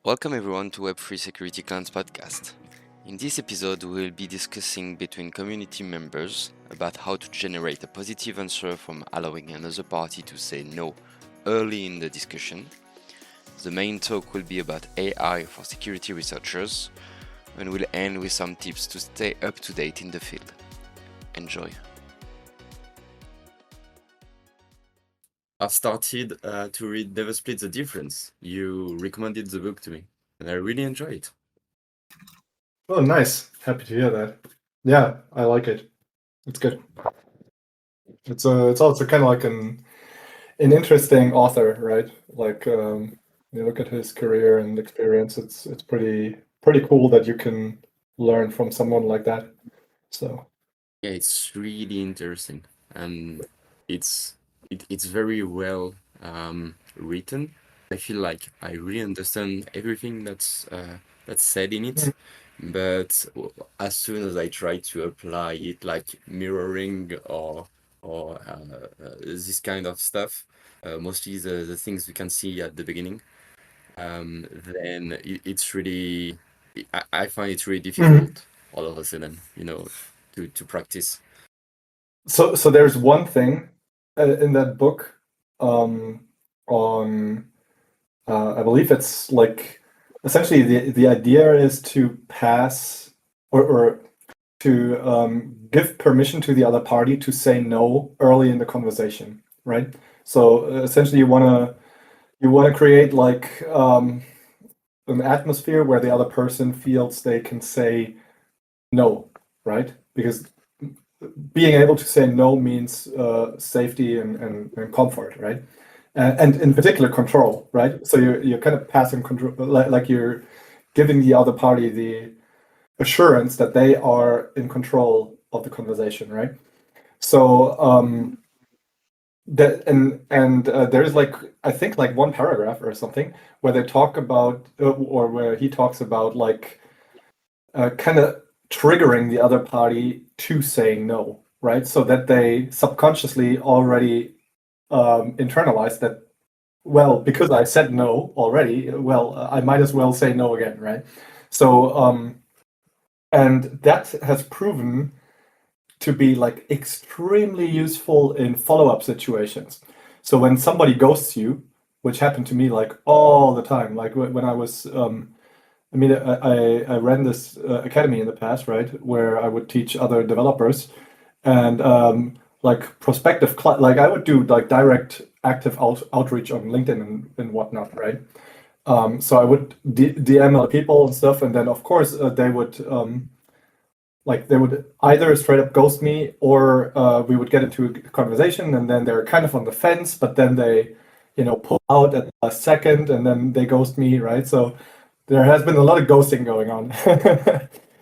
Welcome everyone to Web3SecurityClan's podcast. In this episode, we will be discussing between community members about how to generate a positive answer from allowing another party to say no early in the discussion. The main talk will be about AI for security researchers, and we'll end with some tips to stay up to date in the field. Enjoy. I've started to read Never Split the Difference. You recommended the book to me, and I really enjoy it. Oh, nice. Happy to hear that. Yeah, I like it. It's good. It's also kind of like an interesting author, right? Like you look at his career and experience, it's pretty cool that you can learn from someone like that. So Yeah, it's really interesting, and it's very well written. I feel like I really understand everything that's said in it, but as soon as I try to apply it, like mirroring or this kind of stuff, mostly the things we can see at the beginning, then it's really I find it really difficult all of a sudden, to practice. so there's one thing in that book on I believe it's like essentially the idea is to pass or to give permission to the other party to say no early in the conversation, right? So essentially, you wanna create like an atmosphere where the other person feels they can say no, right? Because being able to say no means safety and comfort, right? And in particular control, right? So you're kind of passing control, like you're giving the other party the assurance that they are in control of the conversation, right? So that and there's like I think like one paragraph or something where they talk about or where he talks about like kind of triggering the other party to saying no, right? So that they subconsciously already internalize that. Well, because I said no already, well, I might as well say no again, right? So and that has proven to be like extremely useful in follow-up situations. So when somebody ghosts you, which happened to me like all the time, like when I was, I mean, I ran this academy in the past, right, where I would teach other developers, and like prospective, like I would do like direct active outreach on LinkedIn and whatnot, right? So I would DM other people and stuff, and then of course they would like they would either straight up ghost me or we would get into a conversation and then they're kind of on the fence, but then they, pull out at the last second and then they ghost me, right? So there has been a lot of ghosting going on.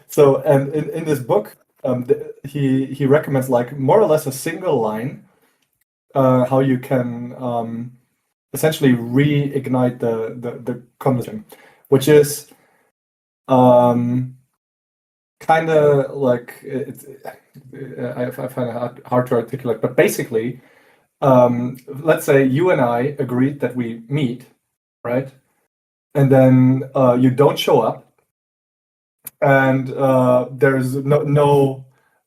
So, and in this book, he recommends like more or less a single line how you can essentially reignite the conversation, which is kind of like I find it hard to articulate, but basically, let's say you and I agreed that we meet, right? And then you don't show up, and there's no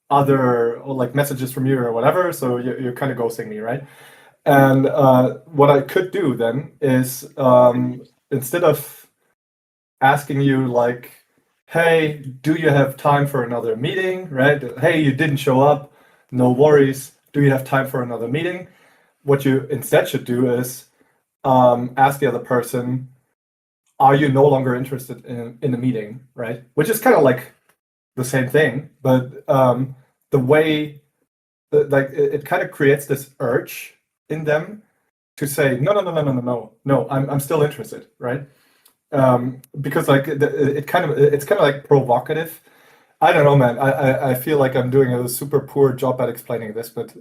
other or like messages from you or whatever, so you're kind of ghosting me, right? And what I could do then is instead of asking you like, hey, do you have time for another meeting, right? Hey, you didn't show up, no worries, do you have time for another meeting? What you instead should do is ask the other person, are you no longer interested in a meeting, right? Which is kind of like the same thing, but the way like it kind of creates this urge in them to say no, no, no, no, no, no, no, no, I'm still interested, right? Because like it's kind of like provocative. I don't know, man. I feel like I'm doing a super poor job at explaining this, but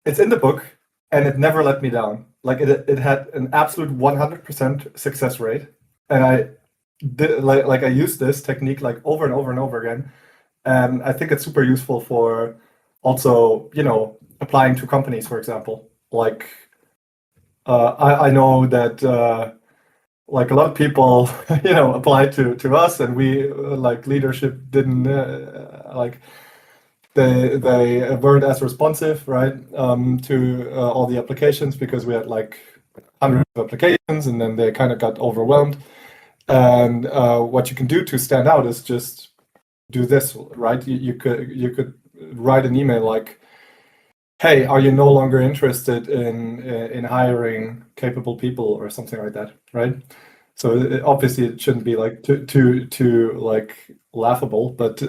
it's in the book, and it never let me down. Like it had an absolute 100% success rate, and I did like I used this technique like over and over and over again, and I think it's super useful for also applying to companies, for example. Like I know that. like a lot of people, applied to us, and we like leadership didn't like they weren't as responsive, right, to all the applications because we had like hundreds of applications, and then they kind of got overwhelmed. And what you can do to stand out is just do this, right? You could write an email like, "Hey, are you no longer interested in hiring capable people," or something like that, right? So obviously it shouldn't be like too like laughable, but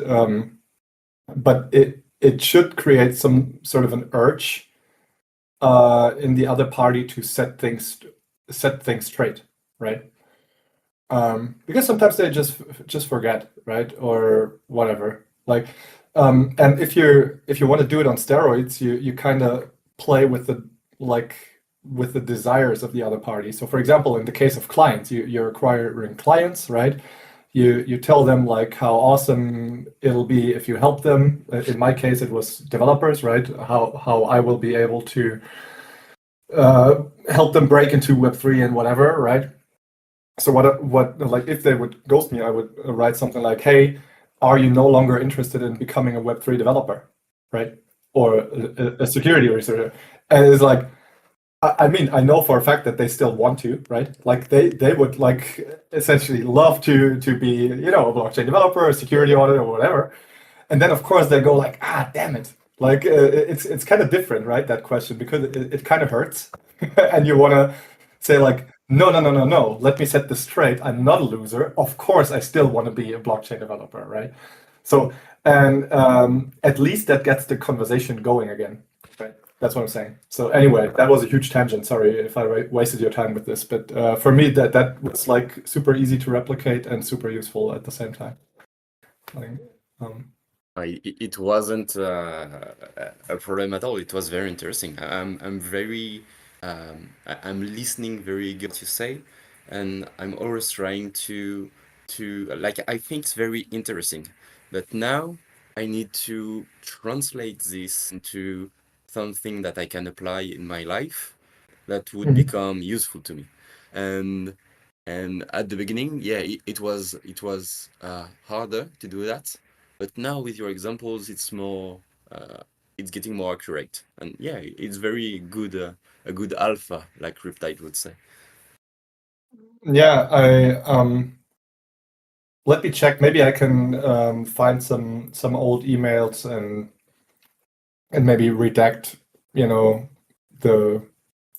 it should create some sort of an urge in the other party to set things straight, right? Because sometimes they just forget, right, or whatever. Like, and if you want to do it on steroids, you kind of play with like with the desires of the other party. So, for example, in the case of clients, you're acquiring clients, right? You tell them like how awesome it'll be if you help them. In my case, it was developers, right? How I will be able to help them break into Web3 and whatever, right? So what like if they would ghost me, I would write something like, "Hey, are you no longer interested in becoming a Web3 developer, right? Or a security researcher?" And it's like, I mean, I know for a fact that they still want to, right? Like they would like essentially love to be, a blockchain developer, a security auditor, or whatever. And then of course they go like, "Ah, damn it!" Like it's kind of different, right? That question, because it kind of hurts, and you want to say like, "No, no, no, no, no. Let me set this straight. I'm not a loser. Of course, I still want to be a blockchain developer, right?" So and at least that gets the conversation going again, right? That's what I'm saying. So anyway, that was a huge tangent. Sorry if I wasted your time with this, but for me that was like super easy to replicate and super useful at the same time. Like, um, It wasn't a problem at all. It was very interesting. I'm listening very eager to say, and I'm always trying to like I think it's very interesting. But now I need to translate this into something that I can apply in my life that would mhm. become useful to me. And and at the beginning, yeah, it was harder to do that, but now with your examples, uh, it's getting more accurate, and yeah, it's very good, a good alpha, like Riptide would say. Yeah, let me check. Maybe I can find some old emails and maybe redact, you know, the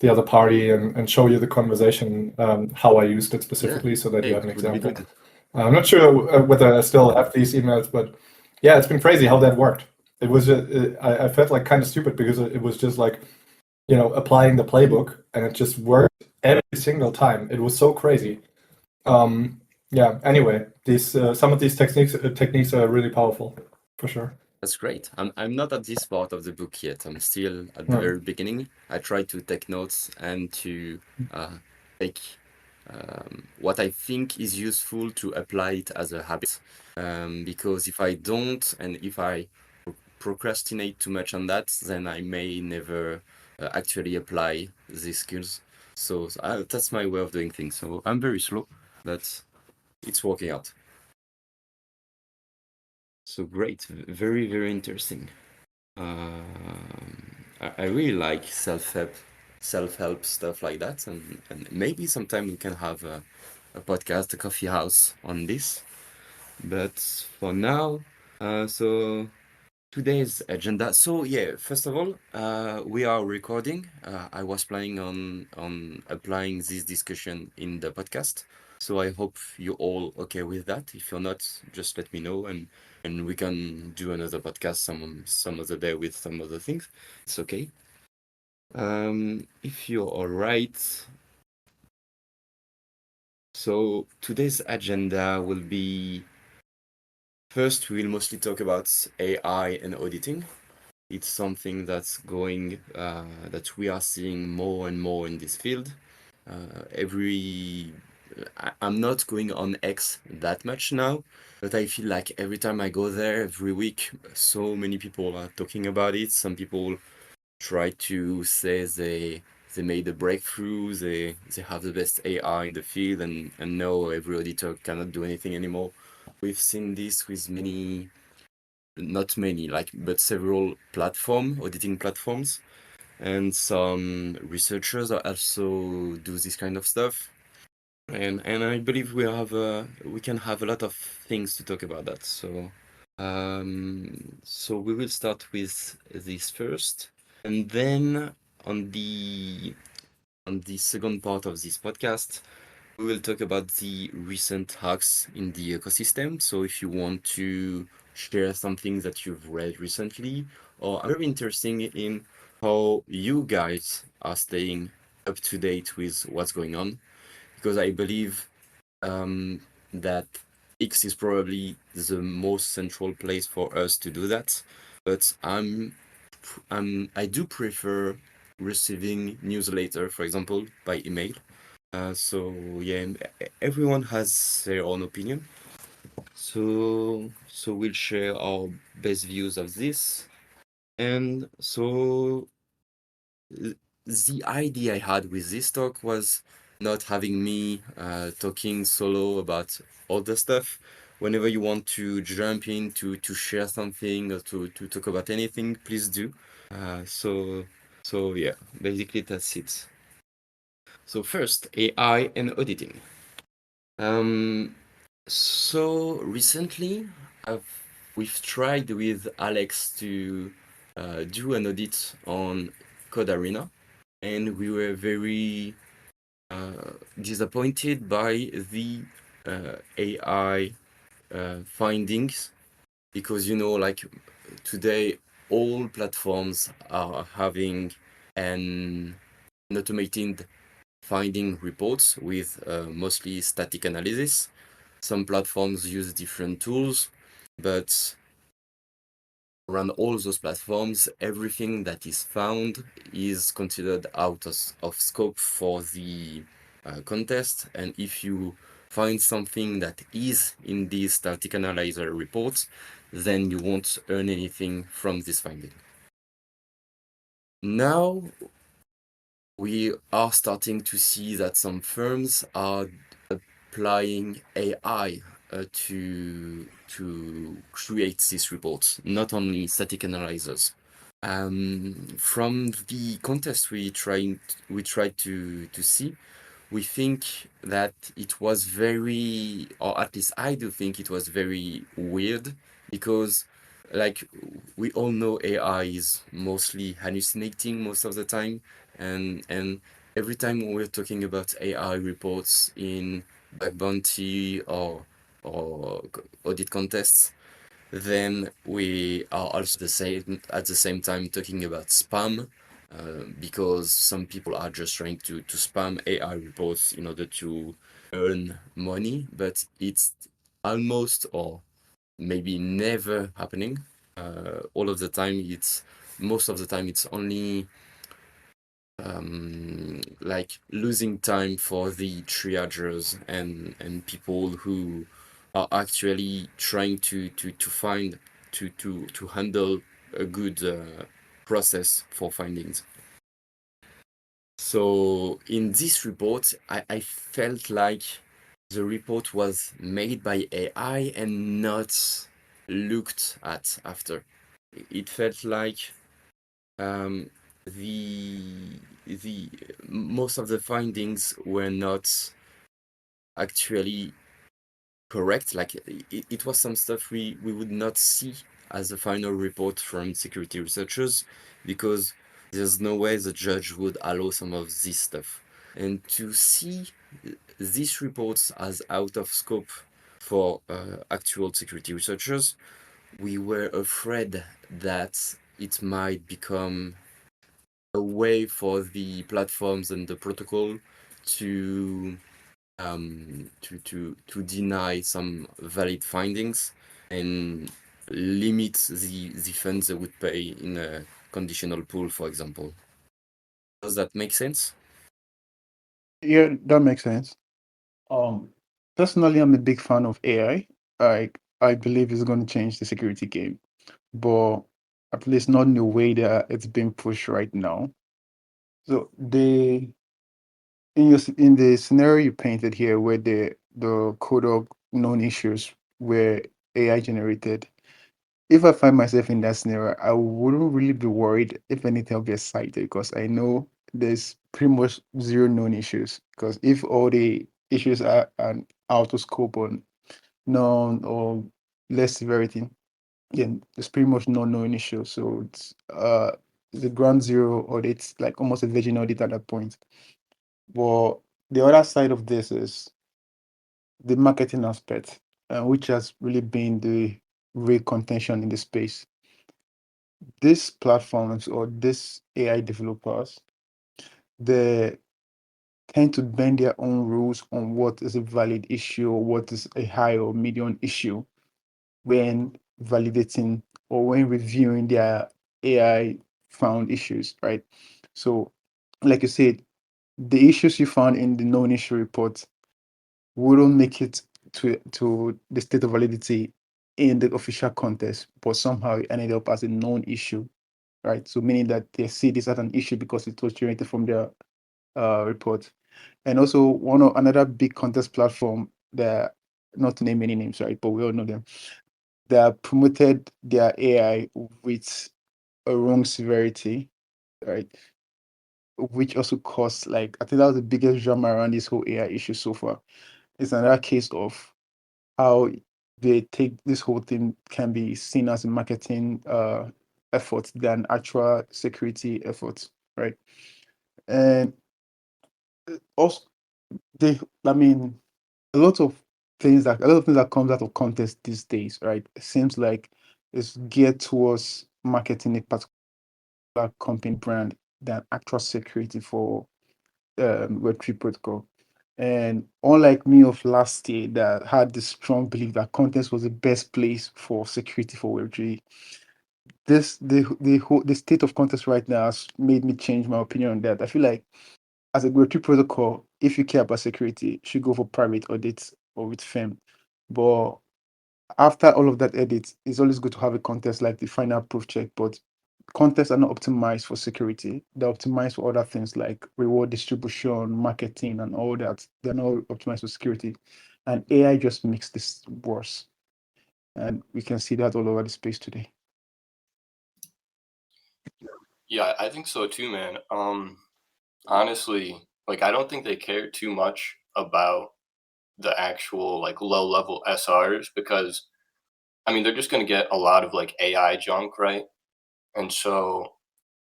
the other party and show you the conversation, how I used it Yeah, specifically, so that yeah, you have an it would be example. good. I'm not sure whether I still have these emails, but yeah, it's been crazy how that worked. It was I felt like kind of stupid because it was just like, applying the playbook, and it just worked every single time. It was so crazy. Um, yeah. Anyway, these some of these techniques are really powerful, for sure. That's great. I'm not at this part of the book yet. I'm still at the Yeah. very beginning. I try to take notes and to take what I think is useful to apply it as a habit. Because if I don't, and if I procrastinate too much on that, then I may never actually apply these skills. So that's my way of doing things. So I'm very slow, but it's working out. So great, very, very interesting. I really like self-help stuff like that, and maybe sometime we can have a podcast, a coffee house on this. But for now, so today's agenda. So yeah, first of all, we are recording. I was planning on applying this discussion in the podcast. So I hope you're all okay with that. If you're not, just let me know, and we can do another podcast some other day with some other things. It's okay. If you're all right. So today's agenda will be, first we'll mostly talk about AI and auditing. It's something that we are seeing more and more in this field. I'm not going on X that much now, but I feel like every time I go there, every week, so many people are talking about it. Some people try to say they made a breakthrough. They have the best AI in the field, and now every auditor cannot do anything anymore. We've seen this with many, not many, like, but several auditing platforms, and some researchers also do this kind of stuff. And I believe we can have a lot of things to talk about that. So we will start with this first, and then on the on the second part of this podcast, we will talk about the recent hacks in the ecosystem. So if you want to share something that you've read recently, or I'm very interested in how you guys are staying up to date with what's going on, because I believe that X is probably the most central place for us to do that. But I do prefer receiving newsletter, for example, by email. So yeah, everyone has their own opinion. So we'll share our best views of this. And so the idea I had with this talk was not having me talking solo about all the stuff. Whenever you want to jump in to share something or to talk about anything, please do. So yeah, basically that's it. So first, AI and auditing. Um, so recently, I've we've tried with Alex to do an audit on Code Arena, and we were very disappointed by the AI findings, because like today all platforms are having an automated finding reports with mostly static analysis. Some platforms use different tools, but around all those platforms, everything that is found is considered out of scope for the contest. And if you find something that is in these static analyzer reports, then you won't earn anything from this finding. Now, we are starting to see that some firms are applying AI to create these reports, not only static analyzers. From the contest we tried to see, we think that it was very, or at least I do think it was very weird, because like we all know AI is mostly hallucinating most of the time, and every time we're talking about AI reports in bug bounty or audit contests, then we are also at the same time talking about spam, because some people are just trying to spam AI reports in order to earn money, but it's almost or maybe never happening. All of the time, most of the time, it's only like losing time for the triagers and people who are actually trying to find to handle a good process for findings. So in this report, I felt like the report was made by AI and not looked at after. It felt like um, the most of the findings were not actually correct. Like it was some stuff we would not see as a final report from security researchers, because there's no way the judge would allow some of this stuff. And to see these reports as out of scope for actual security researchers, we were afraid that it might become a way for the platforms and the protocol to to deny some valid findings and limit the funds they would pay in a conditional pool, for example. Does that make sense? Yeah, that makes sense. Um, Personally, I'm a big fan of AI. I believe it's going to change the security game, but at least not in the way that it's being pushed right now. So they in the scenario you painted here, where the code of known issues were AI generated, if I find myself in that scenario, I wouldn't really be worried if anything will be cited, because I know there's pretty much zero known issues. Because if all the issues are out of scope or known or less severity, then there's pretty much no known issue. So it's the ground zero, or it's like almost a virgin audit at that point. But the other side of this is the marketing aspect, which has really been the real contention in the space. These platforms or these AI developers, they tend to bend their own rules on what is a valid issue or what is a high or medium issue when validating or when reviewing their AI found issues, right? So, like you said, the issues you found in the known issue report wouldn't make it to the state of validity in the official contest, but somehow it ended up as a known issue, right? So meaning that they see this as an issue because it was generated from their report. And also another big contest platform that, not to name any names, right? But we all know them. That promoted their AI with a wrong severity, right? Which also caused, like, I think that was the biggest drama around this whole AI issue so far. It's another case of how they take this whole thing can be seen as a marketing effort than actual security efforts, right? And also, I mean, a lot of things that comes out of contest these days, right? It seems like it's geared towards marketing a particular company brand than actual security for Web3 protocol. And unlike me of last year that had this strong belief that contest was the best place for security for Web3, the state of contest right now has made me change my opinion on that. I feel like as a Web3 protocol, if you care about security, you should go for private audits or with firm. But after all of that edit, it's always good to have a contest like the final proof check. But contests are not optimized for security. They're optimized for other things like reward distribution, marketing, and all that. They're not optimized for security. And AI just makes this worse. And we can see that all over the space today. Yeah, I think so too, man. Honestly, like I don't think they care too much about the actual like low level SRs because I mean they're just gonna get a lot of like AI junk, right? And so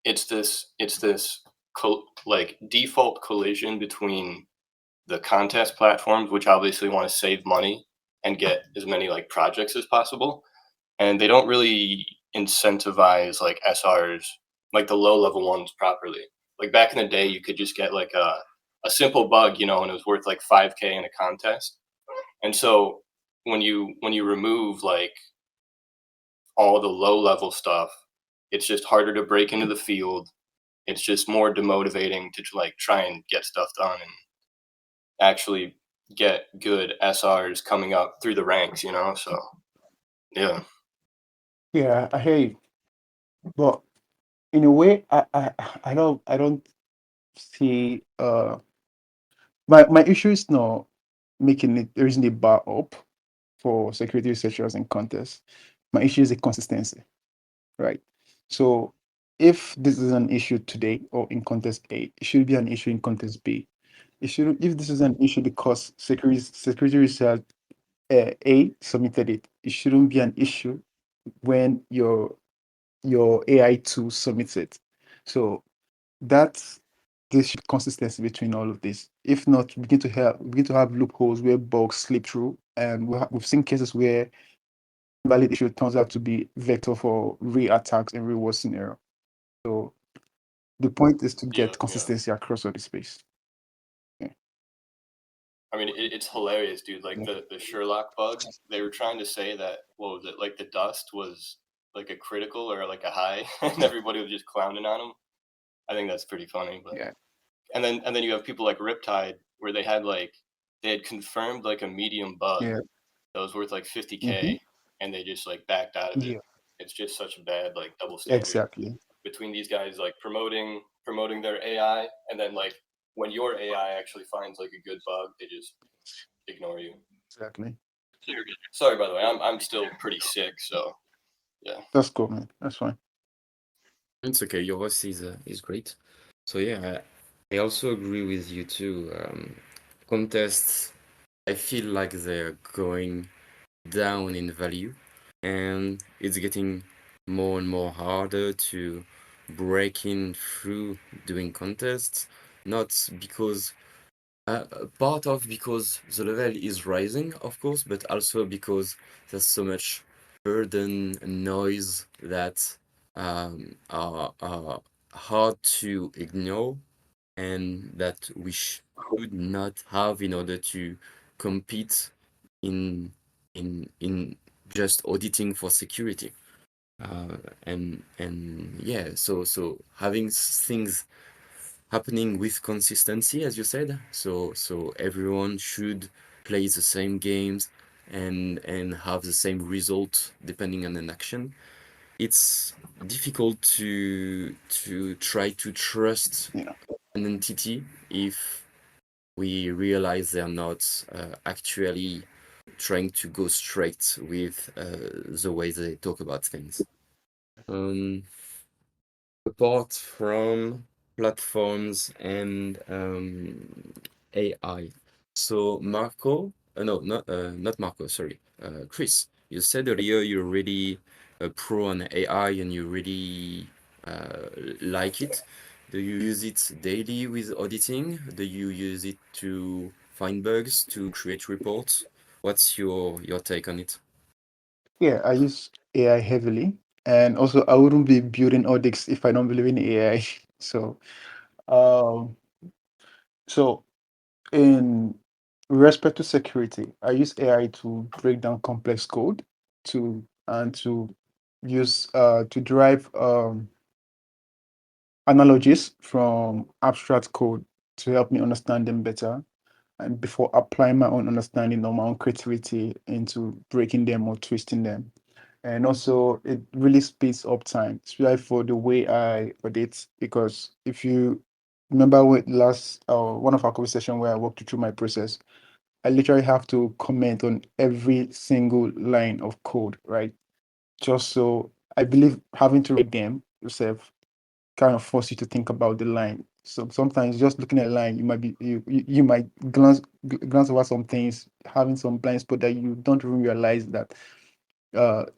it's this like default collision between the contest platforms, which obviously want to save money and get as many like projects as possible, and they don't really incentivize like SRs, like the low level ones properly. Like back in the day, you could just get like a simple bug, you know, and it was worth like 5K in a contest. And so when you remove like all the low level stuff, it's just harder to break into the field. It's just more demotivating to like try and get stuff done and actually get good SRs coming up through the ranks, you know? So, yeah. Yeah, I hear you. But in a way, I don't see my issue is not making it raising the bar up for security researchers in contests. My issue is the consistency, right? So if this is an issue today or in contest A, it should be an issue in contest B. It should, if this is an issue because security research A submitted it, it shouldn't be an issue when your AI tool submits it. So that's this consistency between all of this. If not, begin to have loopholes where bugs slip through, and we've seen cases where valid issue turns out to be vector for re-attacks in real world scenario. So the point is to Yeah, get yeah. consistency across all the space. Yeah. I mean, it's hilarious, dude. Like Yeah. the Sherlock bug, they were trying to say that what was it? Like the dust was like a critical or like a high, and everybody was just clowning on them. I think that's pretty funny. But Yeah. and then you have people like Riptide, where they had confirmed like a medium bug Yeah. that was worth like Hmm. 50K, and they just like backed out of it. Yeah. It's just such a bad like double standard. Exactly. between these guys like promoting their AI, and then like when your AI actually finds like a good bug, they just ignore you. Exactly. Sorry, by the way, I'm still pretty sick, so yeah. That's cool, man. That's fine. It's okay. Your voice is great. So yeah, I also agree with you too. Contests, I feel like they're going down in value, and it's getting more and more harder to break in through doing contests. Not because part of because the level is rising, of course, but also because there's so much burden and noise that are hard to ignore and that we should not have in order to compete in in just auditing for security. And yeah, so having things happening with consistency, as you said. So everyone should play the same games and have the same result depending on an action. It's difficult to try to trust Yeah. an entity if we realize they're not actually trying to go straight with the way they talk about things. Um, Apart from platforms and AI. So Marco, no, not Marco, sorry, Chris, you said earlier you're really a pro on AI and you really like it. Do you use it daily with auditing? Do you use it to find bugs, to create reports? What's your take on it? Yeah, I use AI heavily. And also I wouldn't be building audits if I don't believe in AI. So um so in respect to security, I use AI to break down complex code to use to derive analogies from abstract code to help me understand them better and before applying my own understanding or my own creativity into breaking them or twisting them. And also it really speeds up time, especially for the way I audit. Because if you remember with last one of our conversation where I walked you through my process, I literally have to comment on every single line of code, right? Just so I believe having to read them yourself kind of force you to think about the line. So sometimes just looking at a line, you might be you might glance over some things, having some blind spot that you don't even realize that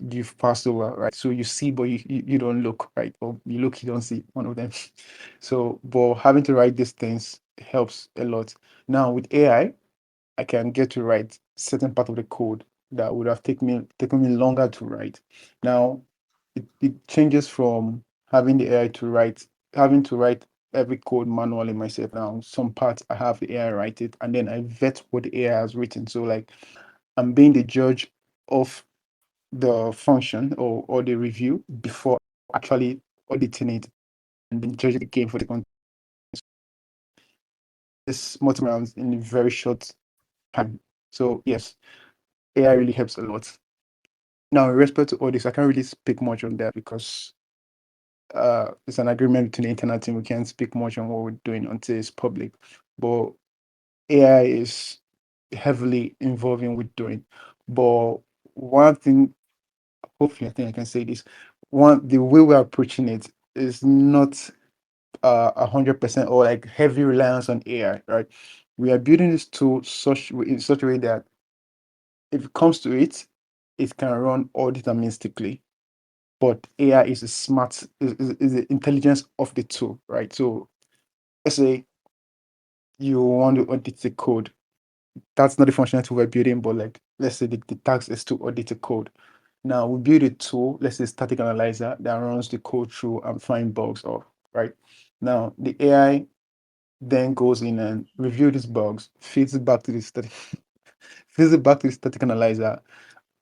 you've passed over, right? So you see but you don't look, right? Or you look, you don't see one of them. So but having to write these things helps a lot. Now with AI, I can get to write certain part of the code that would have taken me longer to write. Now it changes from having the AI to write, having to write every code manually myself. Now some parts I have the AI write it and then I vet what the AI has written. So like I'm being the judge of the function or the review before actually auditing it and then judging the game for the content. This multiple rounds in a very short time. So yes, AI really helps a lot. Now, in respect to audits, I can't really speak much on that because it's an agreement between the internal team. We can't speak much on what we're doing until it's public. But AI is heavily involving with doing. But one thing, hopefully, I think I can say this. One, the way we're approaching it is not 100% or like heavy reliance on AI, right? We are building this tool in such a way that if it comes to it, it can run all deterministically. But AI is a smart is the intelligence of the tool, right? So let's say you want to audit the code. That's not the functionality we're building, but like let's say the task is to audit the code. Now we build a tool, let's say static analyzer that runs the code through and find bugs off, right? Now the AI then goes in and review these bugs, feeds it back to the static, feeds it back to the static analyzer,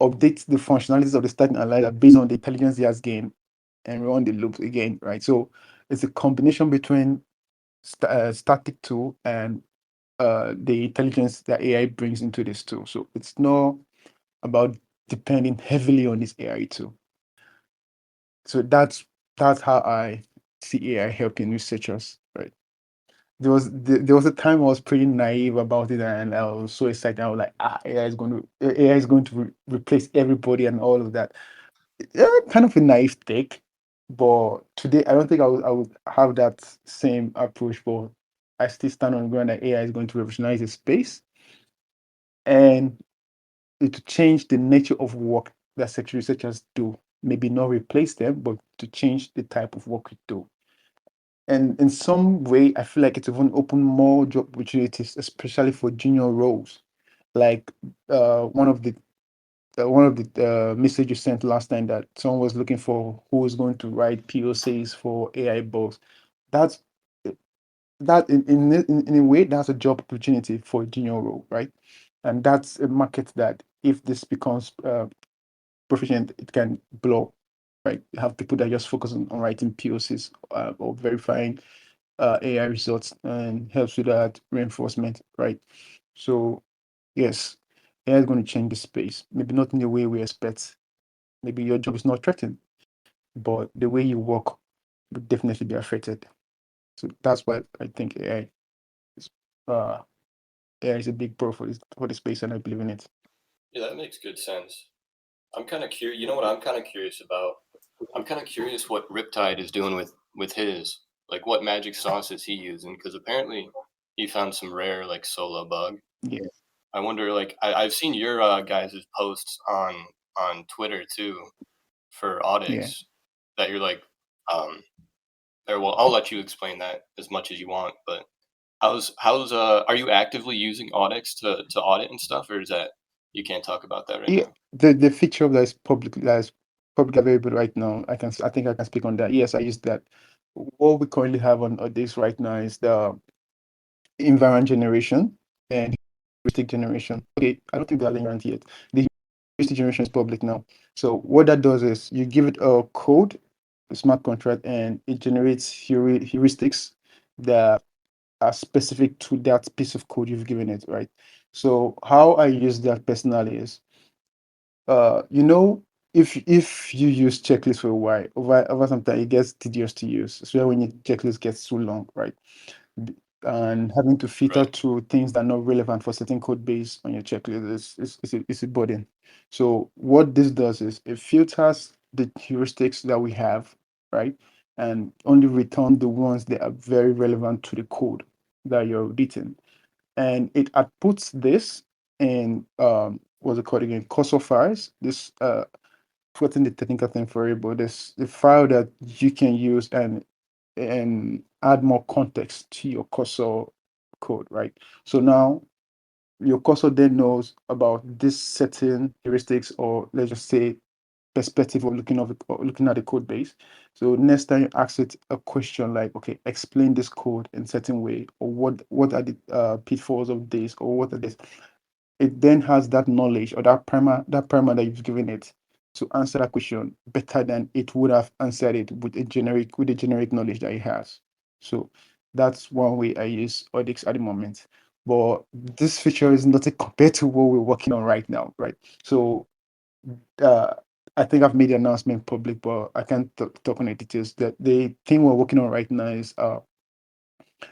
updates the functionalities of the static analyzer based on the intelligence he has gained, and run the loops again, right? So it's a combination between static tool and the intelligence that AI brings into this tool. So it's not about depending heavily on this AI tool. So that's how I see AI helping researchers, right? There was a time I was pretty naive about it, and I was so excited. I was like, AI is going to replace everybody and all of that. Yeah, kind of a naive take, but today I don't think I would have that same approach. But I still stand on the ground that AI is going to revolutionize the space, and it to change the nature of work that security researchers do. Maybe not replace them, but to change the type of work we do. And in some way, I feel like it's even open more job opportunities, especially for junior roles. Like one of the message you sent last time, that someone was looking for who is going to write POCs for AI bugs. That's that in a way, that's a job opportunity for a junior role, right? And that's a market that, if this becomes proficient, it can blow. Right, you have people that just focus on writing POCs, or verifying AI results, and helps with that reinforcement, right? So yes, AI is going to change the space. Maybe not in the way we expect. Maybe your job is not threatened, but the way you work would definitely be affected. So that's why I think is uh, AI is a big pro for the space, and I believe in it. Yeah, that makes good sense. I'm kind of curious. You know what I'm kind of curious about? I'm kind of curious what Riptide is doing with his. Like, what magic sauce is he using? Because apparently he found some rare like solo bug. Yeah, I wonder. Like, I've seen your guys' posts on Twitter too for yeah. audits that you're like, um, or well, I'll let you explain that as much as you want. But how's are you actively using audits to audit and stuff, or is that you can't talk about that right Yeah, now? the feature that is public available right now. I think I can speak on that. Yes, I use that. What we currently have on this right now is the environment generation and heuristic generation. Okay, I don't think they're environment yet. The heuristic generation is public now. So what that does is you give it a code, a smart contract, and it generates heuristics that are specific to that piece of code you've given it, right? So how I use that personally is, you know, if you use checklist for a while, over some time, it gets tedious to use, especially when your checklist gets too long, right? And having to filter Right. through things that are not relevant for certain code base on your checklist is a burden. So what this does is it filters the heuristics that we have, right? And only return the ones that are very relevant to the code that you're written. And it outputs this in what's it called again? Cursor files. This forgetting the technical thing for it, but this the file that you can use and add more context to your cursor code, right? So now your cursor then knows about this certain heuristics, or let's just say perspective of looking at the code base. So next time you ask it a question like, okay, explain this code in certain way, or what are the pitfalls of this, or what are this, it then has that knowledge, or that primer that you've given it to answer that question better than it would have answered it with the generic knowledge that it has. So that's one way I use Audix at the moment. But this feature is nothing compared to what we're working on right now, right? So uh, I think I've made the announcement public, but I can't talk on the details. The thing we're working on right now is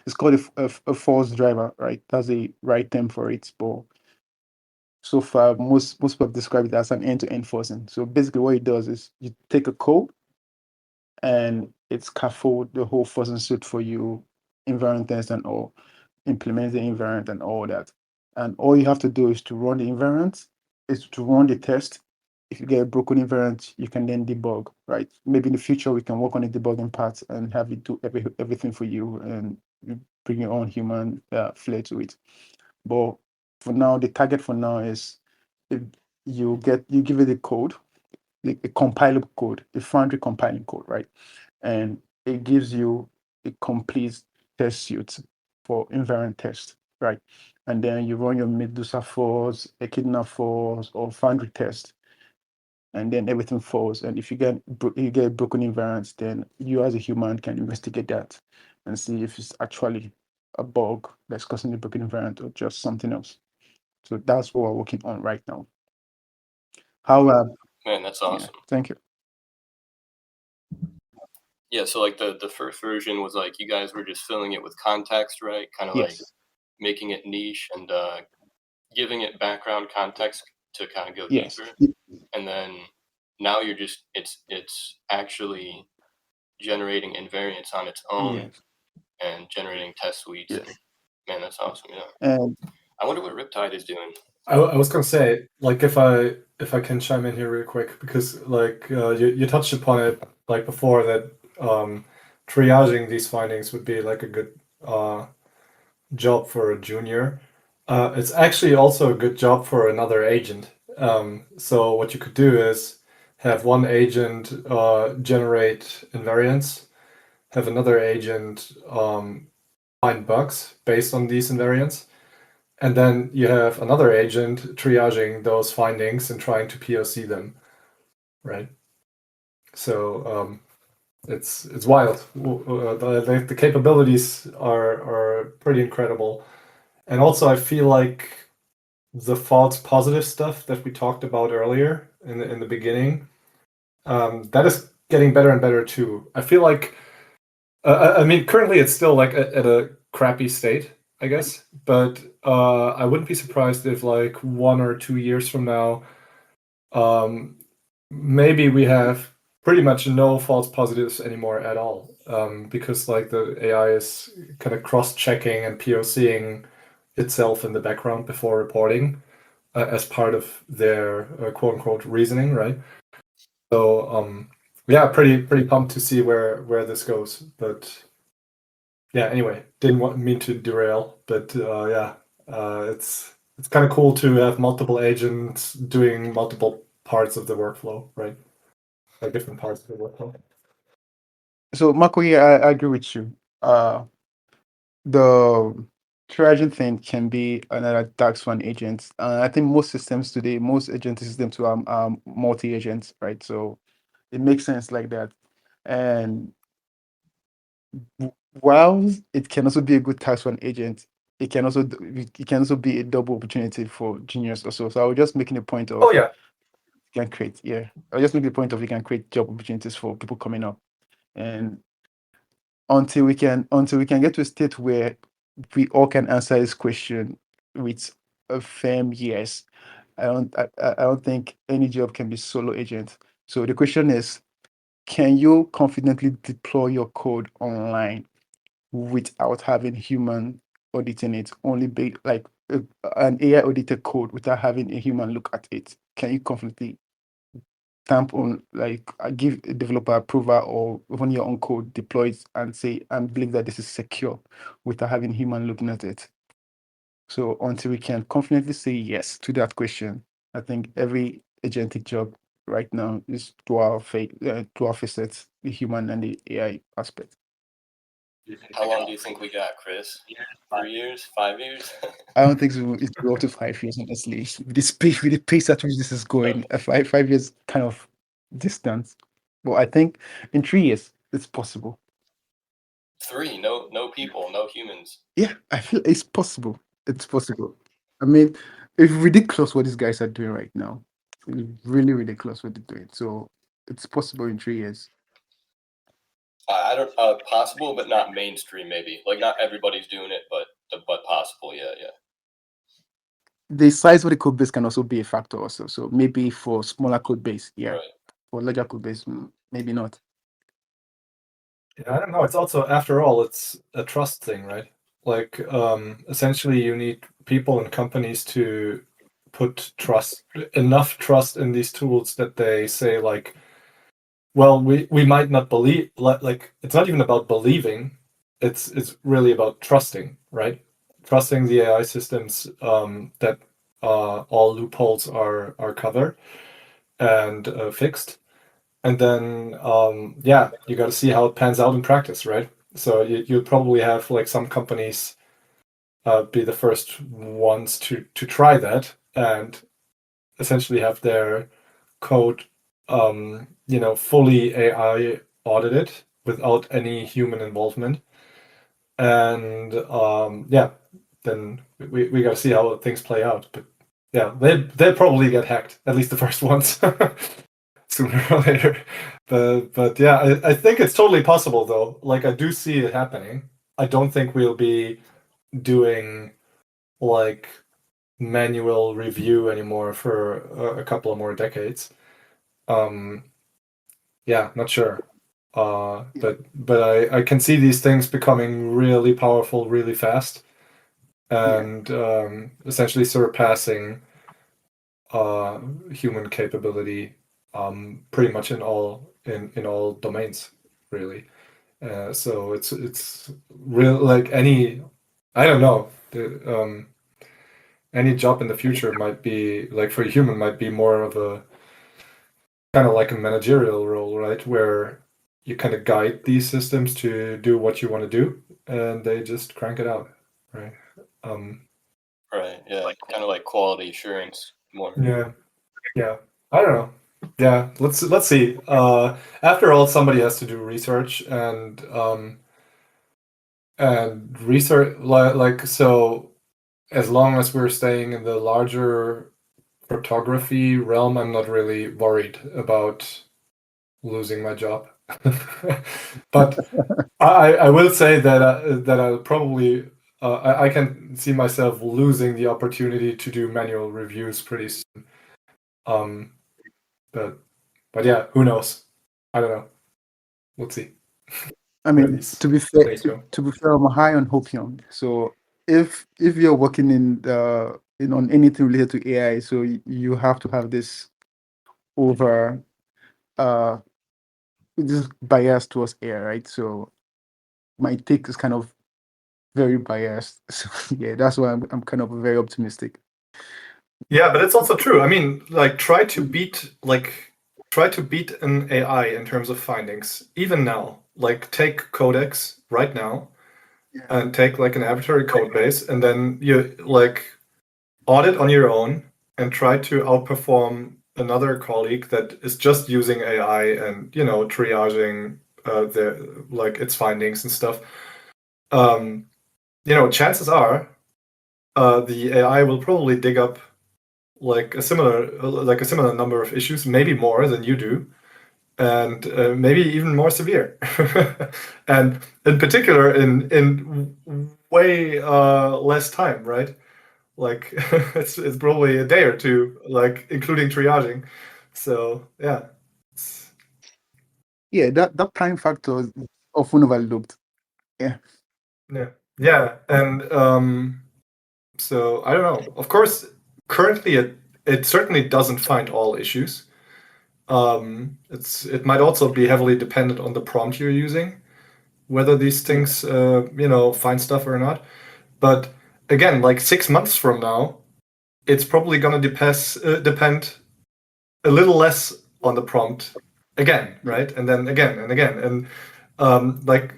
it's called a false driver, right? That's the right term for it. But so far, most people describe it as an end-to-end forcing. So basically, what it does is you take a code and it scaffold the whole forcing suite for you, invariant test and all, implement the invariant and all that. And all you have to do is to run the invariant, is to run the test. If you get a broken invariant, you can then debug, right? Maybe in the future we can work on the debugging part and have it do everything for you, and you bring your own human flair to it. But for now, the target for now is, if you give it a code, like a compilable code, a Foundry compiling code, right? And it gives you a complete test suite for invariant test, right? And then you run your Medusa falls, Echidna falls, or Foundry test, and then everything falls. And if you get broken invariants, then you as a human can investigate that and see if it's actually a bug that's causing the broken invariant, or just something else. So that's what we're working on right now. How Man, that's Yeah, awesome. thank you. Yeah, so like the first version was like you guys were just filling it with context, right? Kind of like Yes. making it niche and giving it background context to kind of go Yes. deeper. And then now you're just it's actually generating invariants on its own Yes. and generating test suites. And Yes. man, that's awesome. Yeah, And I wonder what Riptide is doing. I was gonna say, like, if I can chime in here real quick, because like you touched upon it like before that triaging these findings would be like a good job for a junior. It's actually also a good job for another agent. So what you could do is have one agent generate invariants, have another agent find bugs based on these invariants, and then you have another agent triaging those findings and trying to POC them, right? So it's wild. The capabilities are pretty incredible, and also I feel like the false positive stuff that we talked about earlier in the beginning, that is getting better and better too. I feel like, I mean, currently it's still like at a crappy state, I guess, but I wouldn't be surprised if like 1 or 2 years from now, um, maybe we have pretty much no false positives anymore at all, because like the AI is kind of cross-checking and POCing itself in the background before reporting, as part of their quote unquote reasoning, right? So yeah, pretty pumped to see where this goes. But yeah, anyway, didn't want me to derail, but yeah, it's kind of cool to have multiple agents doing multiple parts of the workflow, right? Like different parts of the workflow. so, Marco, yeah, I agree with you. The triaging thing can be another tax one agent. I think most systems today, most agent systems to multi-agents, right? So it makes sense like that. And while it can also be a good tax one agent, it can also be a double opportunity for juniors also. So I was just making a point Oh of yeah. you can create, yeah. I was just making a point of you can create job opportunities for people coming up. And until we can get to a state where we all can answer this question with a firm yes, I don't think any job can be solo agent. So the question is, can you confidently deploy your code online without having human auditing it? Only be like an AI audited code without having a human look at it. Can you confidently stamp on, like, give a developer approval or even your own code, deploy it and say and believe that this is secure without having human looking at it? So until we can confidently say yes to that question, I think every agentic job right now is dual facets, the human and the AI aspect. How long do you think we got, Chris? 3 years? 5 years? I don't think it's go up to 5 years, honestly. With the pace at which this is going, 5 years kind of distance. But I think in 3 years it's possible. 3? No people, no humans. Yeah, I feel it's possible. It's possible. I mean, it's ridiculous what these guys are doing right now. It's really ridiculous what they're doing. So it's possible in 3 years. I don't possible, but not mainstream. Maybe like not everybody's doing it, but possible. Yeah, yeah. The size of the code base can also be a factor also. So maybe for smaller code base, yeah. Right. For larger code base, maybe not. Yeah, I don't know. It's also, after all, it's a trust thing, right? Like, essentially, you need people and companies to put enough trust in these tools that they say, like, well, we might not believe, like, it's not even about believing. It's really about trusting, right? Trusting the AI systems, that all loopholes are covered and fixed. And then yeah, you got to see how it pans out in practice, right? So you'll probably have like some companies be the first ones to try that and essentially have their code fully AI audited without any human involvement. And yeah, then we got to see how things play out. But yeah, they'll probably get hacked, at least the first ones. sooner or later. But yeah, I think it's totally possible though. Like I do see it happening. I don't think we'll be doing like manual review anymore for a couple of more decades. Yeah, not sure. But I can see these things becoming really powerful really fast and essentially surpassing human capability pretty much in all domains, really. So it's real like any I don't know any job in the future might be like for a human might be more of a kind of like a managerial role, right? Where you kind of guide these systems to do what you want to do, and they just crank it out, right? Um, Right. Yeah. Kind of like quality assurance more. yeah, yeah. I don't know. Yeah, let's see. After all, somebody has to do research and research like so. As long as we're staying in the larger cryptography realm, I'm not really worried about losing my job. But I will say that that I'll probably I can see myself losing the opportunity to do manual reviews pretty soon. Um, but yeah, who knows? I don't know. Let's see I where mean, these to be fair, things go. to be fair, I'm high on Hopium. So if you're working on anything related to AI, so you have to have this over uh this bias towards AI, right? So my take is kind of very biased. So yeah, that's why I'm kind of very optimistic. Yeah, but it's also true. I mean, like try to beat an AI in terms of findings. Even now, like take Codex right now Yeah. and take like an arbitrary code base, and then you like audit on your own and try to outperform another colleague that is just using AI and triaging the like its findings and stuff. Chances are the AI will probably dig up like a similar number of issues, maybe more than you do, and maybe even more severe. And in particular, in way less time, right? Like it's probably a day or two, like including triaging. So yeah, Yeah, that time factor is often overlooked. Yeah. yeah, yeah, and so I don't know. Of course, currently it certainly doesn't find all issues. It might also be heavily dependent on the prompt you're using, whether these Yeah. things find stuff or not. But again, like 6 months from now, it's probably gonna depend a little less on the prompt again, Yeah. right? And then again and again, and like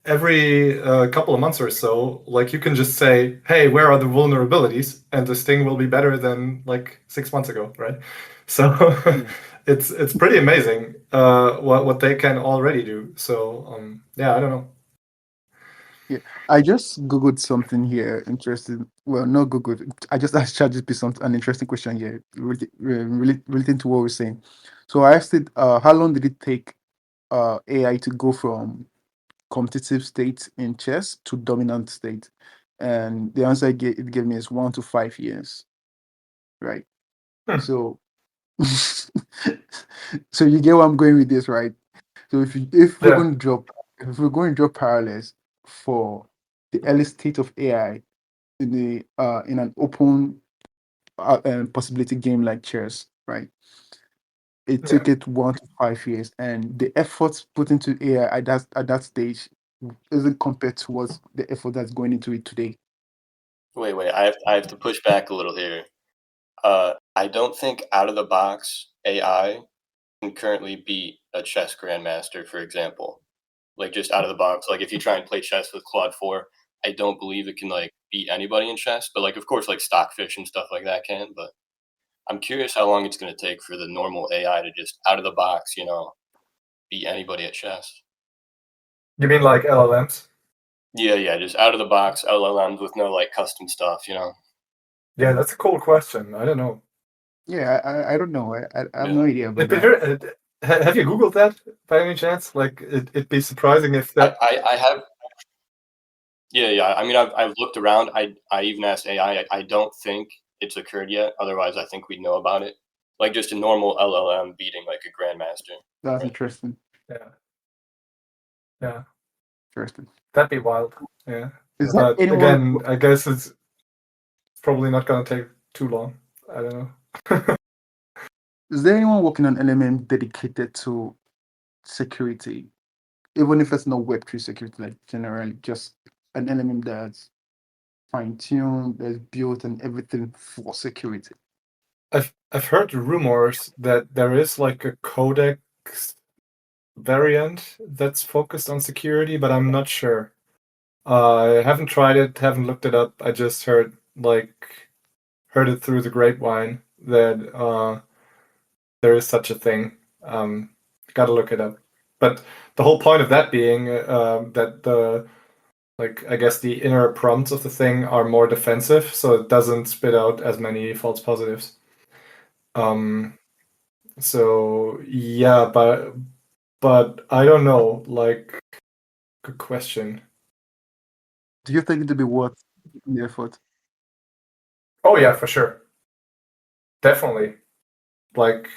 every couple of months or so, like you can just say, "Hey, where are the vulnerabilities?" and this thing will be better than like 6 months ago, right? So Yeah. it's pretty amazing what they can already do. So yeah, I don't know. Yeah, I just googled something here. Interesting. Well, not googled. I just asked ChatGPT an interesting question here, relating to what we're saying. So I asked it, how long did it take AI to go from competitive state in chess to dominant state? And the answer it gave me is 1 to 5 years. Right. Hmm. So, so you get where I'm going with this, right? So if we're Yeah, going to drop if we're going to draw parallels for the early state of AI in an open possibility game like chess, right? It yeah. took it 1 to 5 years, and the efforts put into AI at that stage isn't compared to what's the effort that's going into it today. Wait. I have to push back a little here. I don't think out of the box AI can currently beat a chess grandmaster, for example. Like just out of the box. Like if you try and play chess with Claude 4, I don't believe it can like beat anybody in chess. But like of course like Stockfish and stuff like that can. But I'm curious how long it's gonna take for the normal AI to just out of the box, beat anybody at chess. You mean like LLMs? Yeah, just out of the box LLMs with no like custom stuff. Yeah, that's a cool question. I don't know. Yeah, I don't know. I have Yeah. no idea about It'd be that. have you Googled that by any chance? Like, it'd be surprising if that. I have. Yeah. I mean, I've looked around. I even asked AI. I don't think it's occurred yet. Otherwise, I think we'd know about it. Like just a normal LLM beating like a grandmaster. That's Right. interesting. Yeah, yeah, Interesting. that'd be wild. Yeah, Is there but anyone again, I guess it's probably not gonna take too long. I don't know. is there anyone working on element dedicated to security? Even if it's not Web3 security, like generally, just an element that's fine-tuned, that's built and everything for security. I've heard rumors that there is like a codex variant that's focused on security, but I'm not sure. I haven't tried it, haven't looked it up. I just heard it through the grapevine that there is such a thing. Gotta look it up. But the whole point of that being that the I guess the inner prompts of the thing are more defensive, so it doesn't spit out as many false positives. So yeah, but I don't know. Like, good question. Do you think it'd be worth the effort? Oh yeah, for sure, definitely. Like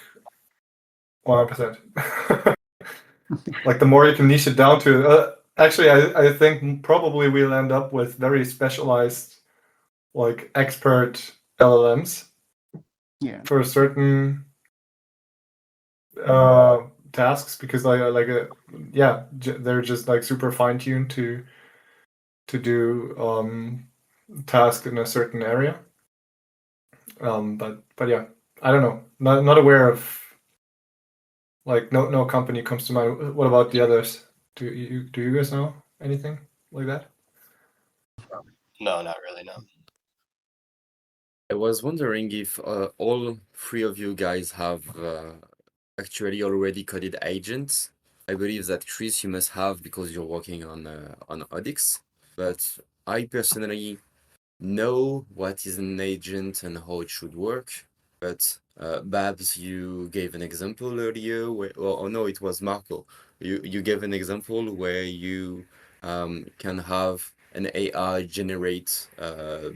100%. Like the more you can niche it down to. Actually, I think probably we'll end up with very specialized, like expert LLMs Yeah. for certain tasks because they're just like super fine tuned to do task in a certain area. But yeah, I don't know. Not aware of, like, no company comes to mind. What about the others? Do you guys know anything like that? No, not really. No. I was wondering if all three of you guys have actually already coded agents. I believe that Chris, you must have because you're working on Odix. But I personally know what is an agent and how it should work. But Babs, you gave an example earlier where, oh no, it was Marco. You gave an example where you can have an AI generate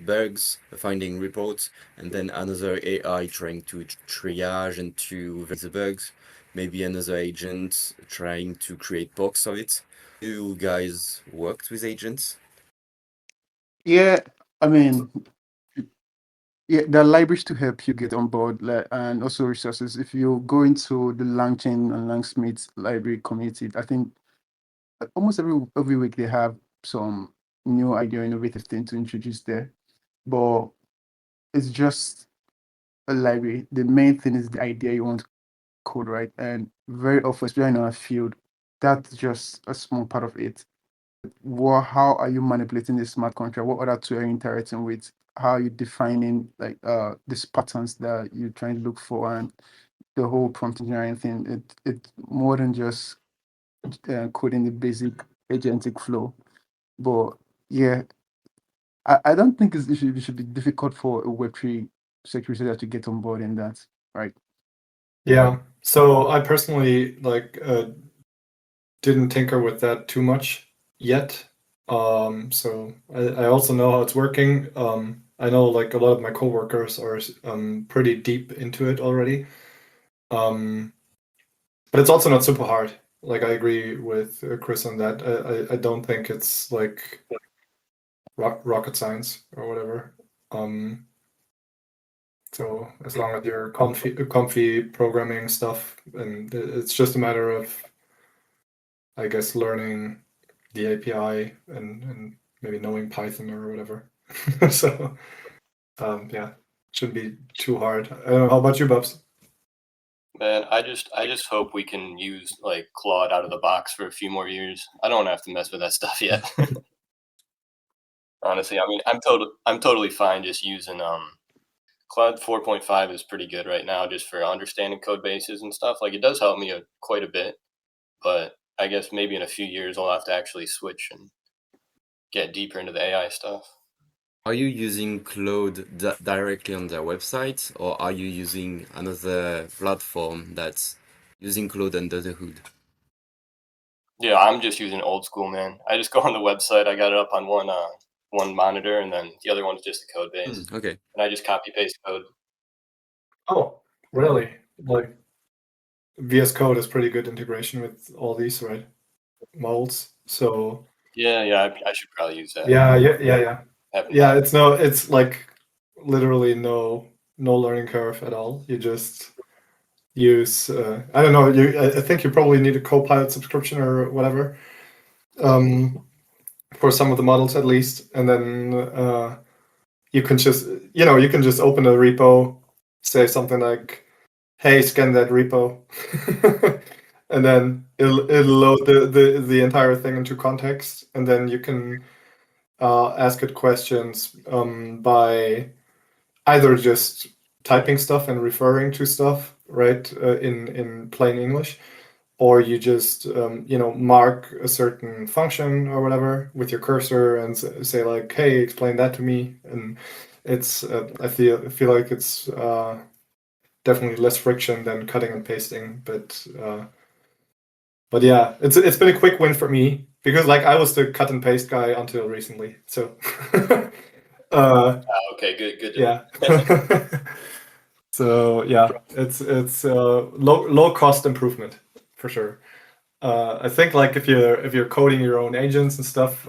bugs, finding reports, and then another AI trying to triage and to verify the bugs. Maybe another agent trying to create box of it. You guys worked with agents? Yeah, I mean, yeah, there are libraries to help you get on board, and also resources. If you go into the Langchain and Langsmith library community, I think almost every week they have some new idea, innovative thing to introduce there. But it's just a library. The main thing is the idea you want to code, right? And very often, especially in our field, that's just a small part of it. How are you manipulating the smart contract? What other two are you interacting with? How are you defining like these patterns that you're trying to look for, and the whole prompt engineering thing? It's more than just coding the basic agentic flow. But yeah, I don't think it should be difficult for a Web3 security to get on board in that, right? Yeah. So I personally didn't tinker with that too much yet. So I also know how it's working. I know like a lot of my coworkers are pretty deep into it already. But it's also not super hard. Like, I agree with Chris on that. I don't think it's like rocket science or whatever. So as long as you're comfy programming stuff, and it's just a matter of, I guess, learning the API and maybe knowing Python or whatever. So yeah, shouldn't be too hard. How about you, Bubs? Man, I just hope we can use like Claude out of the box for a few more years. I don't have to mess with that stuff yet. Honestly, I mean, I'm totally fine just using Claude 4.5 is pretty good right now just for understanding code bases and stuff. Like it does help me quite a bit, but I guess maybe in a few years I'll have to actually switch and get deeper into the AI stuff. Are you using Claude directly on their website, or are you using another platform that's using Claude under the hood? Yeah, I'm just using old school, man. I just go on the website. I got it up on one monitor, and then the other one's just a code base, Okay. and I just copy paste code. Oh, really? Like VS Code has pretty good integration with all these, right? Models. So Yeah, I should probably use that. yeah. Haven't Yeah, done it. it's like literally no learning curve at all. You just use I don't know, I think you probably need a Copilot subscription or whatever. For some of the models at least, and then you can just you can just open a repo, say something like, "Hey, scan that repo," and then it'll load the entire thing into context, and then you can ask it questions by either just typing stuff and referring to stuff, right, in plain English, or you just mark a certain function or whatever with your cursor and say like, "Hey, explain that to me." And it's I feel like it's definitely less friction than cutting and pasting, but yeah, it's been a quick win for me because like I was the cut and paste guy until recently, so Okay, good to yeah. know. So yeah, it's low cost improvement for sure. I think like if you're coding your own agents and stuff,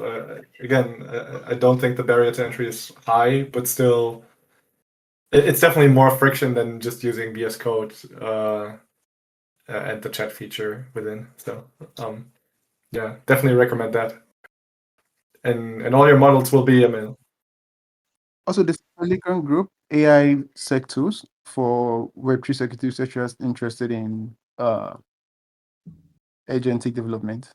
again, I don't think the barrier to entry is high, but still, it's definitely more friction than just using VS Code and the chat feature within. So yeah, definitely recommend that. And all your models will be ML. Also, this Telegram group, AI Sec Tools for Web3 security researchers interested in agentic development.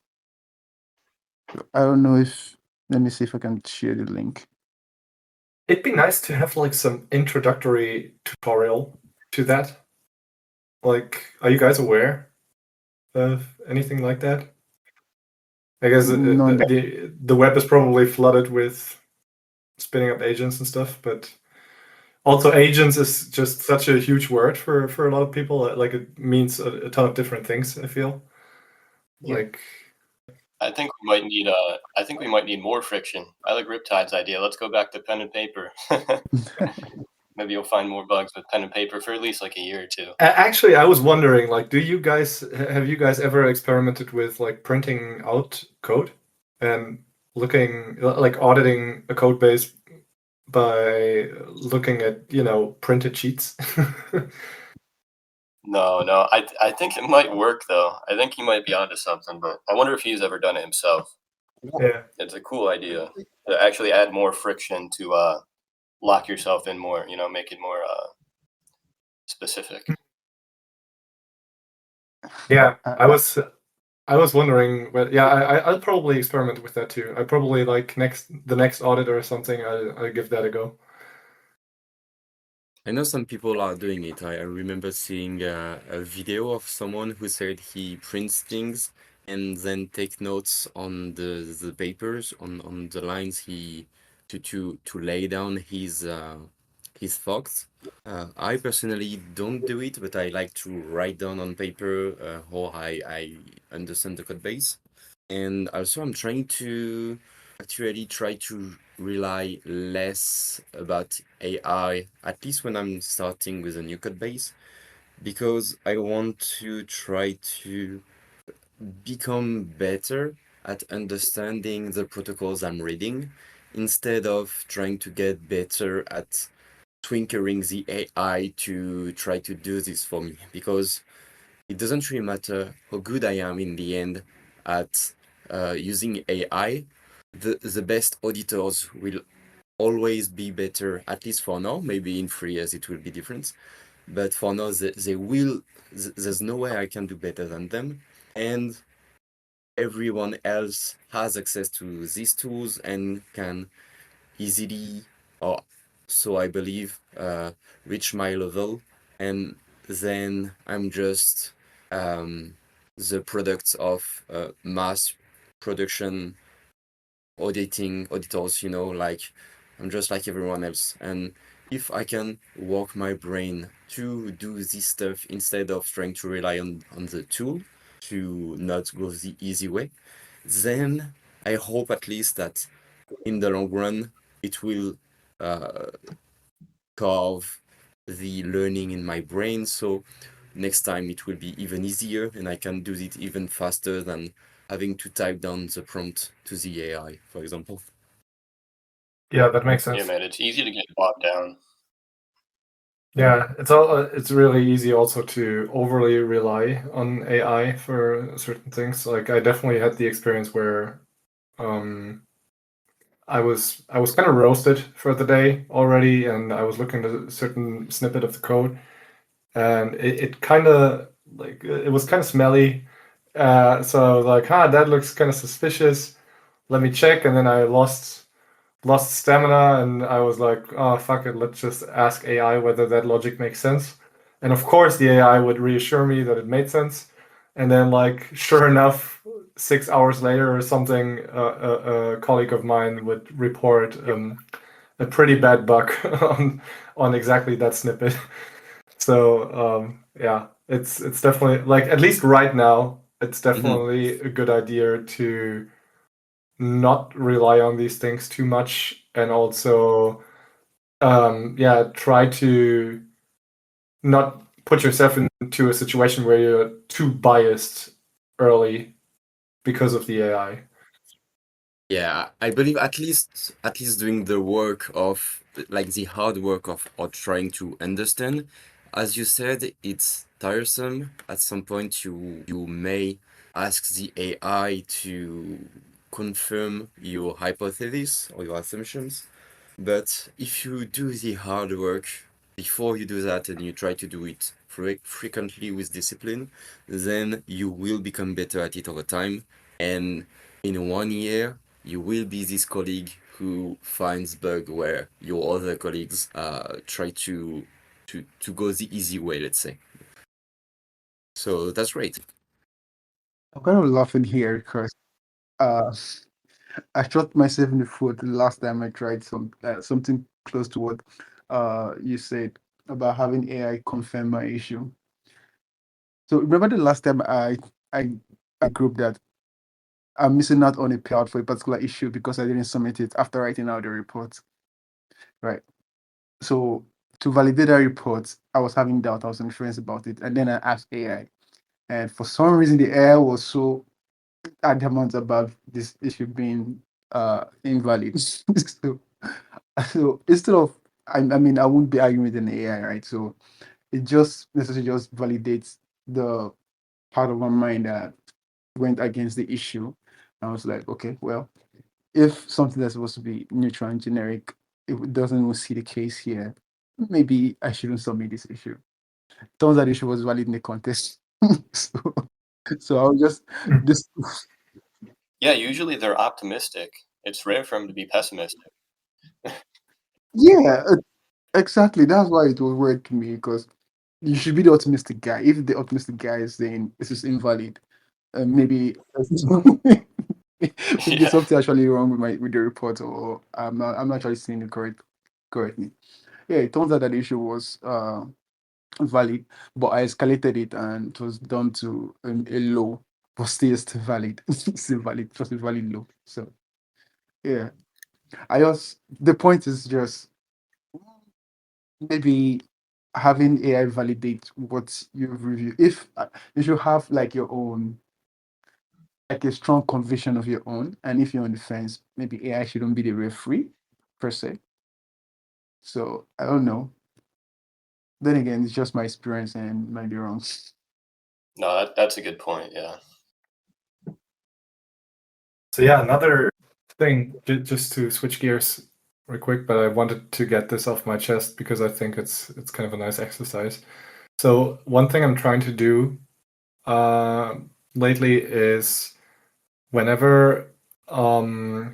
I don't know if, let me see if I can share the link. It'd be nice to have like some introductory tutorial to that. Like, are you guys aware of anything like that? I guess None that, the web is probably flooded with spinning up agents and stuff, but also agents is just such a huge word for a lot of people. Like it means a ton of different things, I feel. Yeah. Like I think we might need more friction. I like Riptide's idea. Let's go back to pen and paper. Maybe you'll find more bugs with pen and paper for at least like a year or two. actually, I was wondering, like, have you guys ever experimented with like printing out code and looking like auditing a code base by looking at printed sheets? No. I think it might work though. I think he might be onto something, but I wonder if he's ever done it himself. Yeah. It's a cool idea to actually add more friction to lock yourself in more, make it more specific. Yeah, uh, I was wondering, but yeah, I'll probably experiment with that too. I probably like the next audit or something. I'll give that a go. I know some people are doing it. I remember seeing a video of someone who said he prints things and then take notes on the papers on the lines he to lay down his thoughts. I personally don't do it, but I like to write down on paper how I understand the code base. And also, I'm trying to actually try to rely less about AI, at least when I'm starting with a new code base, because I want to try to become better at understanding the protocols I'm reading instead of trying to get better at twinkering the AI to try to do this for me. Because it doesn't really matter how good I am in the end at using AI. The best auditors will always be better, at least for now. Maybe in 3 years it will be different. But for now, they will. There's no way I can do better than them. And everyone else has access to these tools and can easily, or so I believe, reach my level. And then I'm just the product of mass production auditors, like I'm just like everyone else. And if I can work my brain to do this stuff instead of trying to rely on the tool to not go the easy way, then I hope at least that in the long run it will uh, carve the learning in my brain. So next time it will be even easier and I can do it even faster than having to type down the prompt to the AI, for example. Yeah, that makes sense. Yeah, man, it's easy to get bogged down. Yeah, it's really easy also to overly rely on AI for certain things. Like I definitely had the experience where I was kind of roasted for the day already, and I was looking at a certain snippet of the code, and it kind of like it was kind of smelly. So I was like, that looks kind of suspicious. Let me check, and then I lost stamina, and I was like, oh fuck it, let's just ask AI whether that logic makes sense. And of course, the AI would reassure me that it made sense. And then, like, sure enough, 6 hours later or something, a colleague of mine would report a pretty bad bug on exactly that snippet. So yeah, it's definitely like at least right now, it's definitely a good idea to not rely on these things too much, and also yeah, try to not put yourself into a situation where you're too biased early because of the AI. Yeah, I believe at least doing the work of like the hard work of trying to understand. As you said, it's tiresome. At some point you may ask the AI to confirm your hypothesis or your assumptions. But if you do the hard work before you do that and you try to do it frequently with discipline, then you will become better at it over time. And in 1 year, you will be this colleague who finds bug where your other colleagues try to go the easy way, let's say. So that's great. I'm kind of laughing here because uh, I shot myself in the foot the last time I tried something close to what you said about having AI confirm my issue. So remember the last time I grouped that I'm missing out on a payout for a particular issue because I didn't submit it after writing out the report, right? So to validate that report, I was having doubt. I was influenced about it, and then I asked AI, and for some reason the AI was so adamant about this issue being invalid. So instead of I mean I wouldn't be arguing with an AI, right? So it just necessarily just validates the part of my mind that went against the issue. I was like, okay, well, if something that's supposed to be neutral and generic, it doesn't even see the case here, maybe I shouldn't submit this issue. Turns out the issue was valid in the contest. so, so I was just Mm. this. Yeah, usually they're optimistic. It's rare for them to be pessimistic. Yeah, exactly. That's why it was weird to me because you should be the optimistic guy. If the optimistic guy is saying this is invalid, maybe maybe there's Yeah. something actually wrong with the report, or I'm not actually seeing it correctly. Yeah, it turns out that the issue was valid, but I escalated it and it was down to a low, but still valid, still valid, just a valid low. So yeah, I just the point is just maybe having AI validate what you've reviewed. If you should have like your own, like a strong conviction of your own, and if you're on the fence, maybe AI shouldn't be the referee per se. So I don't know. Then again, it's just my experience and might be wrong. No, that's a good point. Yeah. So yeah, another thing, just to switch gears real quick, but I wanted to get this off my chest because I think it's kind of a nice exercise. So one thing I'm trying to do uh, lately is whenever I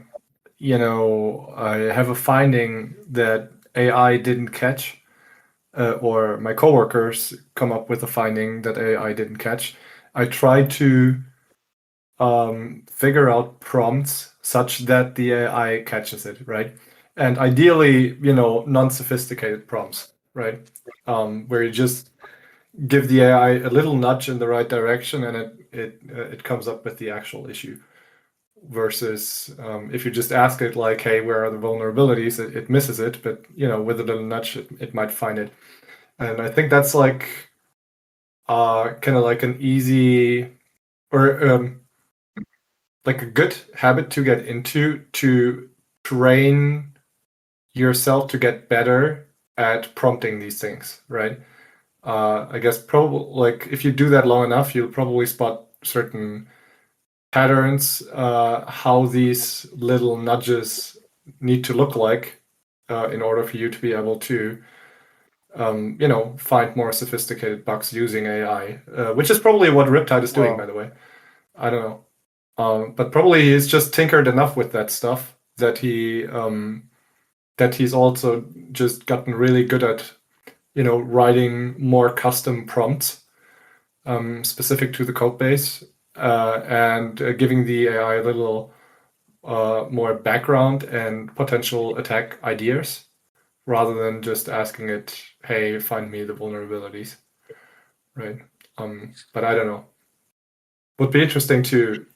have a finding that AI didn't catch, or my coworkers come up with a finding that AI didn't catch, I try to figure out prompts such that the AI catches it, right? and ideally, non-sophisticated prompts, right? Where you just give the AI a little nudge in the right direction, and it comes up with the actual issue. Versus if you just ask it like, "Hey, where are the vulnerabilities?" It misses it, but with a little nudge, it might find it. And I think that's like kind of like an easy or like a good habit to get into to train yourself to get better at prompting these things, right? I guess probably like if you do that long enough, you'll probably spot certain patterns, how these little nudges need to look like in order for you to be able to, find more sophisticated bugs using AI, which is probably what Riptide is doing, Wow. by the way. I don't know. But probably he's just tinkered enough with that stuff that he's also just gotten really good at, writing more custom prompts specific to the code base and giving the AI a little more background and potential attack ideas rather than just asking it, "Hey, find me the vulnerabilities," right? But I don't know. Would be interesting to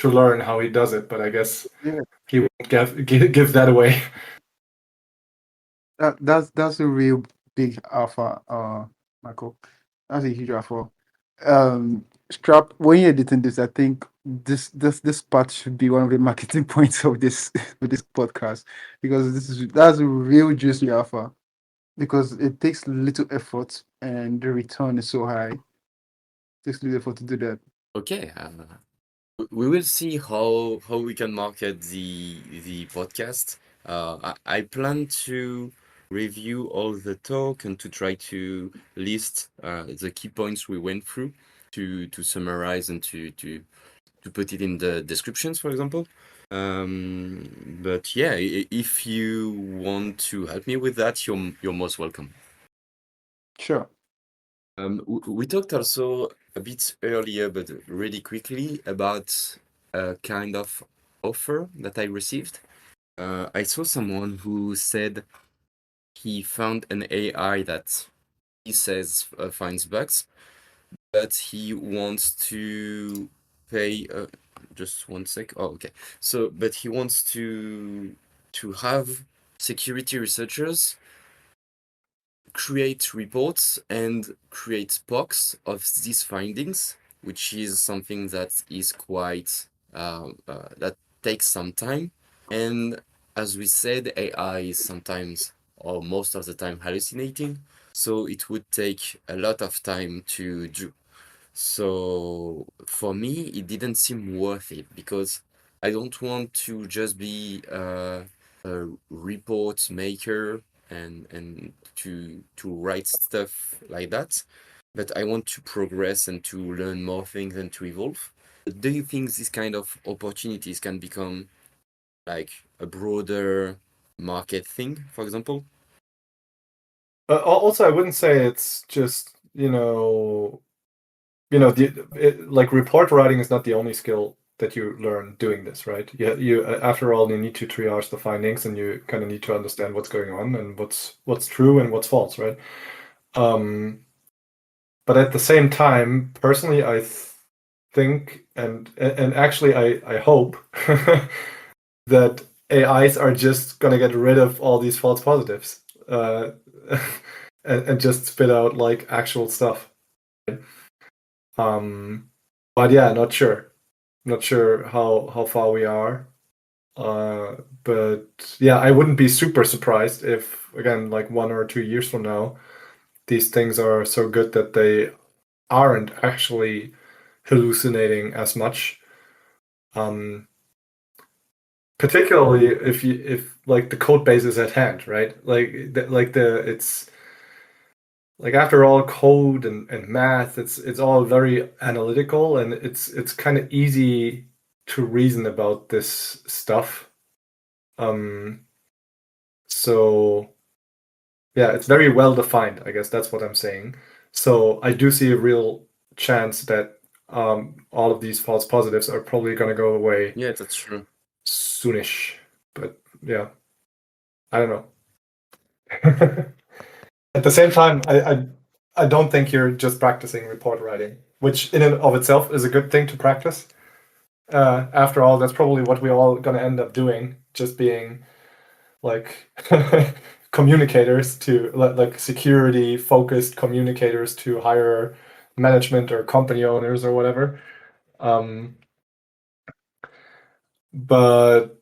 learn how he does it, but I guess Yeah, he won't give that away. that's a real big alpha, Michael. That's a huge alpha. Strap, when you're editing this, I think this part should be one of the marketing points of this of this podcast, because that's a real juicy alpha, because it takes little effort and the return is so high. It takes little effort to do that. Okay, we will see how we can market the podcast. I plan to review all the talk and to try to list the key points we went through to summarize and to put it in the descriptions, for example. But yeah, if you want to help me with that, you're most welcome. Sure. We talked also a bit earlier, but really quickly, about a kind of offer that I received. I saw someone who said he found an AI that he says finds bugs, but he wants to pay. Just one sec. Oh, okay. So, but he wants to have security researchers create reports and create POCs of these findings, which is something that is quite that takes some time. And as we said, AI is sometimes or most of the time hallucinating, so it would take a lot of time to do. So for me, it didn't seem worth it because I don't want to just be a report maker and to write stuff like that, but I want to progress and to learn more things and to evolve. Do you think this kind of opportunities can become like a broader market thing, for example? Also, I wouldn't say it's just like report writing is not the only skill that you learn doing this, right? You after all, you need to triage the findings, and you kind of need to understand what's going on and what's true and what's false, right? But at the same time, personally, I think and actually, I hope that AIs are just gonna get rid of all these false positives and just spit out like actual stuff. But yeah, not sure. Not sure how far we are. But yeah, I wouldn't be super surprised if, again, like 1 or 2 years from now, these things are so good that they aren't actually hallucinating as much. Particularly if like the code base is at hand, right? It's like after all code and math, it's all very analytical, and it's kind of easy to reason about this stuff. So yeah, it's very well defined. I guess that's what I'm saying. So I do see a real chance that all of these false positives are probably going to go away Yeah, that's true. soonish. But yeah. I don't know. At the same time, I don't think you're just practicing report writing, which in and of itself is a good thing to practice. After all, that's probably what we're all going to end up doing, just being like communicators to like security focused communicators to higher management or company owners or whatever. But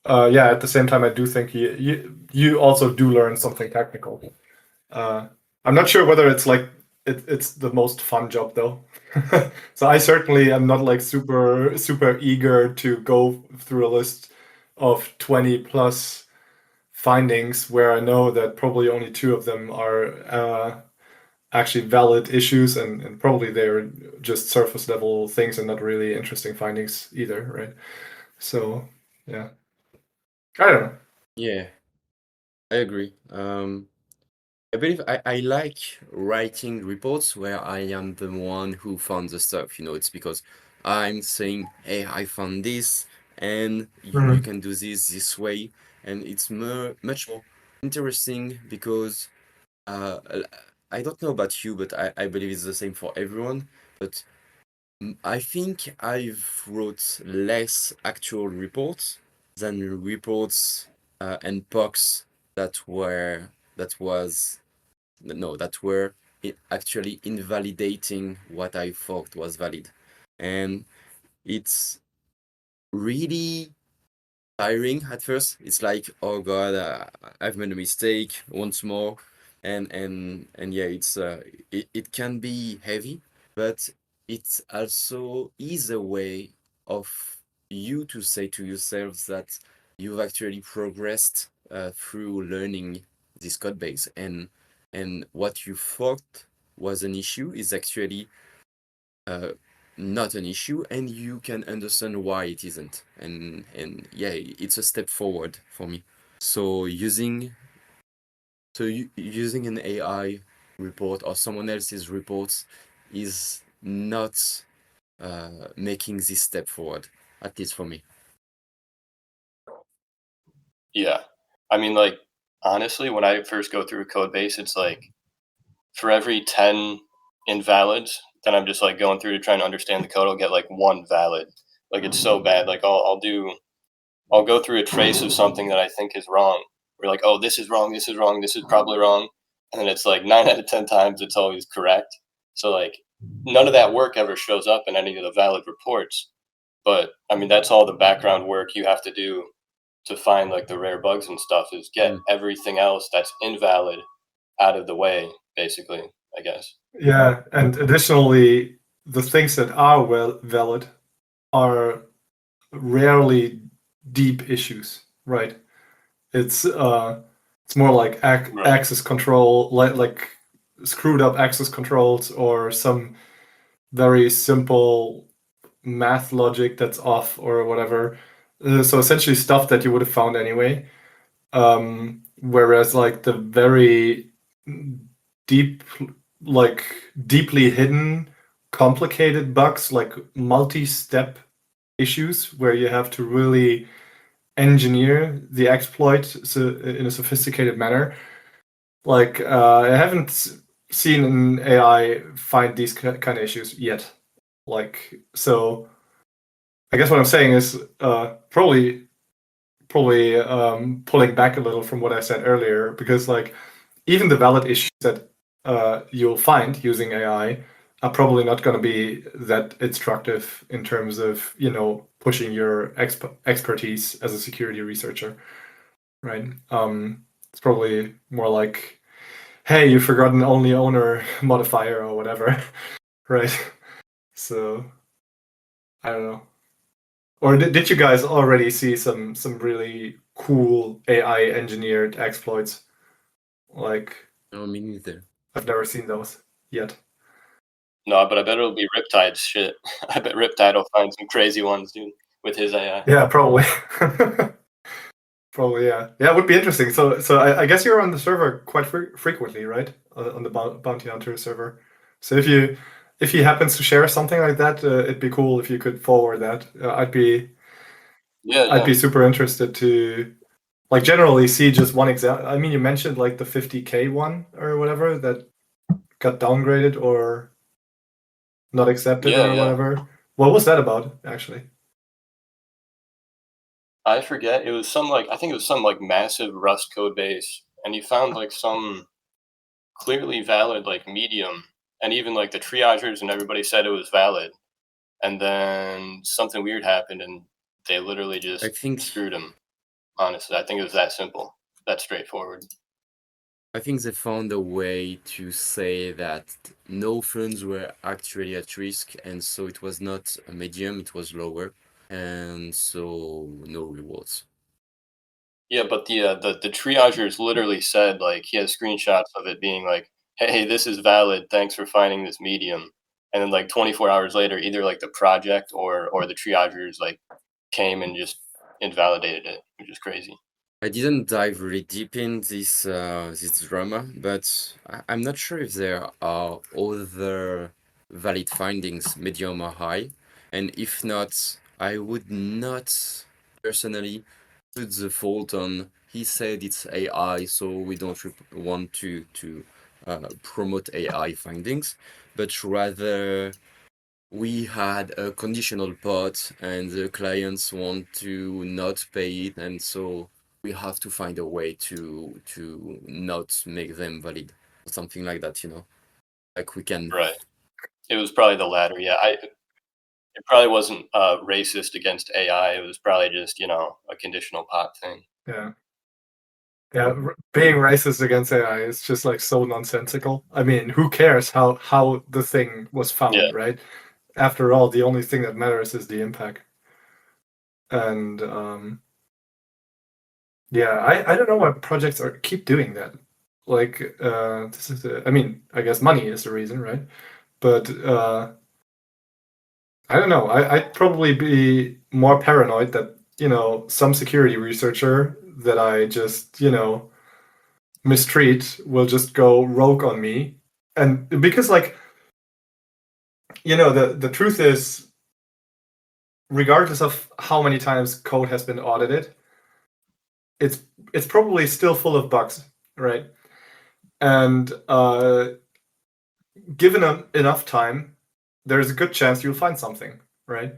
yeah, at the same time, I do think you also do learn something technical. I'm not sure whether it's like it's the most fun job though. So I certainly am not like super eager to go through a list of 20 plus findings where I know that probably only 2 of them are actually valid issues, and probably they're just surface level things and not really interesting findings either, right? So yeah, I don't know. Yeah, I agree. I believe I like writing reports where I am the one who found the stuff. It's because I'm saying, hey, I found this, and you can do this way, and it's much more interesting because I don't know about you, but I believe it's the same for everyone. But I think I've wrote less actual reports than reports and POCs that was no, that were actually invalidating what I thought was valid. And it's really tiring at first. It's like, oh God, I've made a mistake once more. And yeah, it can be heavy, but it also is a way of you to say to yourselves that you've actually progressed through learning this code base, and what you thought was an issue is actually uh, not an issue, and you can understand why it isn't. And yeah, it's a step forward for me. So using an AI report or someone else's reports is not making this step forward, at least for me. Yeah. I mean, like, honestly, when I first go through a code base, it's like for every 10 invalids, then I'm just like going through to trying to understand the code, I'll get like 1 valid. Like, it's so bad. Like, I'll go through a trace of something that I think is wrong. We're like, oh, this is wrong, this is wrong, this is probably wrong. And then it's like 9 out of 10 times it's always correct. So, like, none of that work ever shows up in any of the valid reports. But I mean, that's all the background work you have to do to find like the rare bugs and stuff, is get everything else that's invalid out of the way, basically, I guess. Yeah, and additionally, the things that are valid are rarely deep issues, right? It's more like Right. access control, like screwed up access controls or some very simple math logic that's off or whatever. So essentially stuff that you would have found anyway. Whereas like the very deep, like deeply hidden, complicated bugs, like multi-step issues where you have to really engineer the exploit in a sophisticated manner. Like I haven't seen an AI find these kind of issues yet. Like, so I guess what I'm saying is probably pulling back a little from what I said earlier, because like even the valid issues that you'll find using AI are probably not going to be that instructive in terms of pushing your expertise as a security researcher, right? It's probably more like, hey, you forgot an only owner modifier or whatever, right? So I don't know. Or did you guys already see some really cool AI engineered exploits? Like, No, me neither. I've never seen those yet. No, but I bet it'll be Riptide's shit. I bet Riptide will find some crazy ones, dude, with his AI. Yeah, probably. Probably, yeah. Yeah, it would be interesting. So I guess you're on the server quite frequently, right? On the Bounty Hunter server. So if he happens to share something like that, it'd be cool if you could forward that. I'd be Yeah. super interested to like generally see just one example. I mean, you mentioned like the 50K one or whatever that got downgraded or not accepted Yeah, or yeah. whatever. What was that about, actually? I forget. It was some like I think it was some like massive Rust code base, and you found like some clearly valid like medium, and even like the triagers and everybody said it was valid, and then something weird happened, and they literally I just think screwed him. Honestly, I think it was that simple, that straightforward. I think they found a way to say that no funds were actually at risk, and so it was not a medium, it was lower, and so no rewards. Yeah, but the triagers literally said like he has screenshots of it being like, "Hey, this is valid. Thanks for finding this medium." And then like 24 hours later, either like the project or the triagers like came and just invalidated it, which is crazy. I didn't dive really deep in this drama, but I'm not sure if there are other valid findings, medium or high, and if not, I would not personally put the fault on. He said it's AI, so we don't want to promote AI findings, but rather we had a conditional pot and the clients want to not pay it, and so we have to find a way to not make them valid or something like that, like we can. Right. It was probably the latter. Yeah, it probably wasn't racist against AI. It was probably just a conditional pot thing. Yeah. Yeah, being racist against AI is just like so nonsensical. I mean, who cares how the thing was Yeah. found, right? After all, the only thing that matters is the impact. And yeah, I don't know why projects keep doing that. Like this is I mean, I guess money is the reason, right? But I don't know. I'd probably be more paranoid that, some security researcher that I just, mistreat will just go rogue on me. And because like, the truth is, regardless of how many times code has been audited, it's probably still full of bugs, right? And given enough time, there's a good chance you'll find something, right?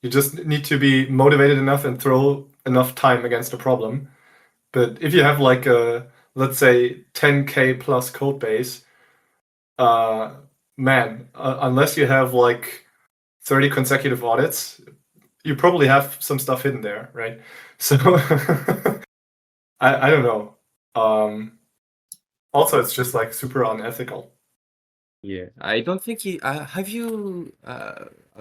You just need to be motivated enough and throw enough time against a problem. But if you have like a, let's say, 10K plus code base, man, unless you have like 30 consecutive audits, you probably have some stuff hidden there, right? So I don't know. Also, it's just like super unethical. Yeah, I don't think have you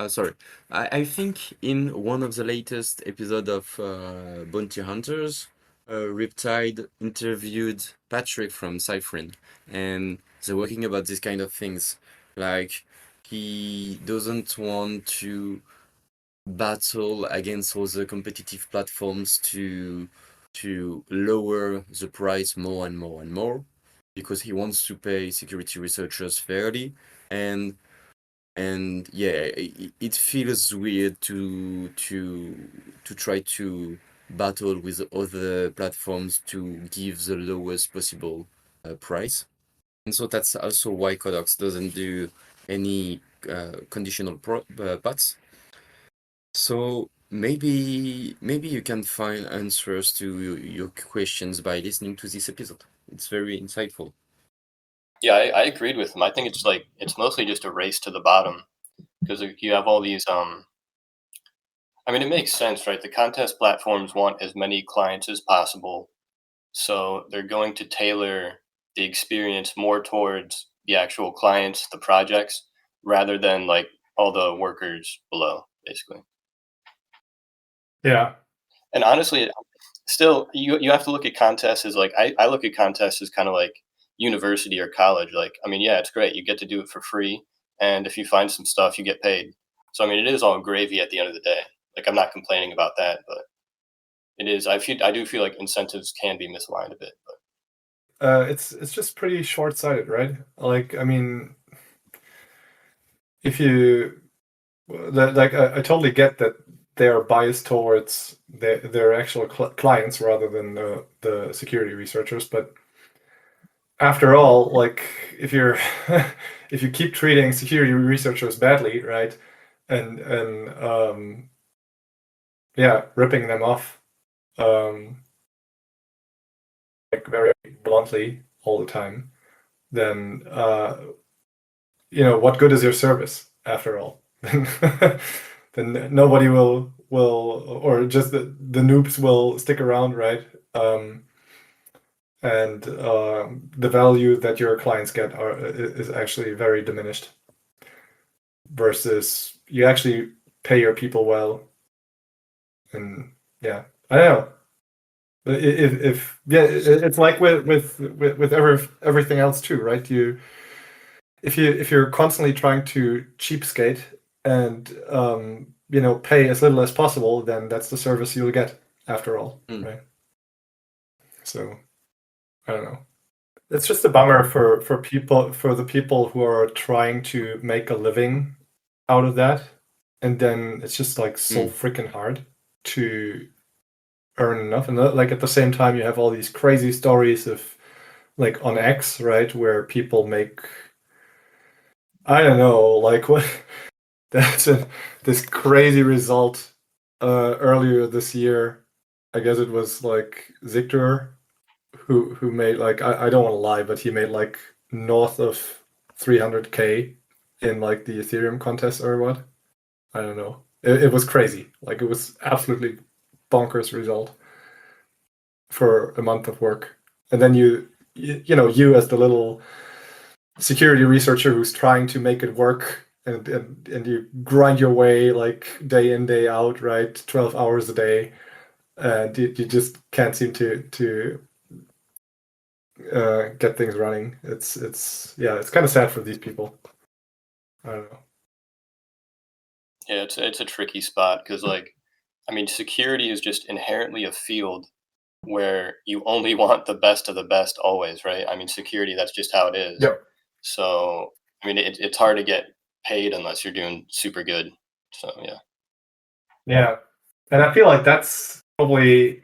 sorry. I think in one of the latest episode of Bounty Hunters, Riptide interviewed Patrick from Cypherin, and they're working about this kind of things. Like he doesn't want to battle against other competitive platforms to lower the price more and more and more because he wants to pay security researchers fairly, and yeah, it feels weird to try to battle with other platforms to give the lowest possible price. And so that's also why Codox doesn't do any conditional bots. So maybe you can find answers to your questions by listening to this episode. It's very insightful. Yeah, I agreed with him. I think it's mostly just a race to the bottom because you have all these. I mean, it makes sense, right? The contest platforms want as many clients as possible, so they're going to tailor the experience more towards the actual clients, the projects, rather than like all the workers below, basically. Yeah. And honestly, still, you have to look at contests as like I look at contests as kind of like university or college. Like, I mean, yeah, it's great. You get to do it for free, and if you find some stuff, you get paid. So I mean, it is all gravy at the end of the day. Like, I'm not complaining about that, but it is. I do feel like incentives can be misaligned a bit. But It's just pretty short-sighted, right? Like, I mean, if you like, I totally get that they are biased towards their actual clients rather than the security researchers. But after all, like if you're if you keep treating security researchers badly, right, and yeah, ripping them off like very bluntly all the time, then what good is your service after all? Then nobody will or just the noobs will stick around, right? And the value that your clients get is actually very diminished versus you actually pay your people well. And yeah, I don't know. If it's like with everything else too, right? If you're constantly trying to cheapskate and pay as little as possible, then that's the service you'll get after all, right? So I don't know. It's just a bummer for the people who are trying to make a living out of that, and then it's just like so freaking hard to earn enough. And like at the same time, you have all these crazy stories of like on X, right, where people make, I don't know, like what that's this crazy result earlier this year. I guess it was like Zictor who made like I don't want to lie, but he made like north of 300K in like the Ethereum contest or what? I don't know. It was crazy. Like it was absolutely bonkers result for a month of work. And then you as the little security researcher who's trying to make it work and you grind your way like day in, day out, right? 12 hours a day. And you just can't seem to get things running. It's kind of sad for these people. I don't know. Yeah, it's a tricky spot because, like, I mean, security is just inherently a field where you only want the best of the best always, right? I mean, security, that's just how it is. Yep. So, I mean, it's hard to get paid unless you're doing super good. So, yeah. Yeah. And I feel like that's probably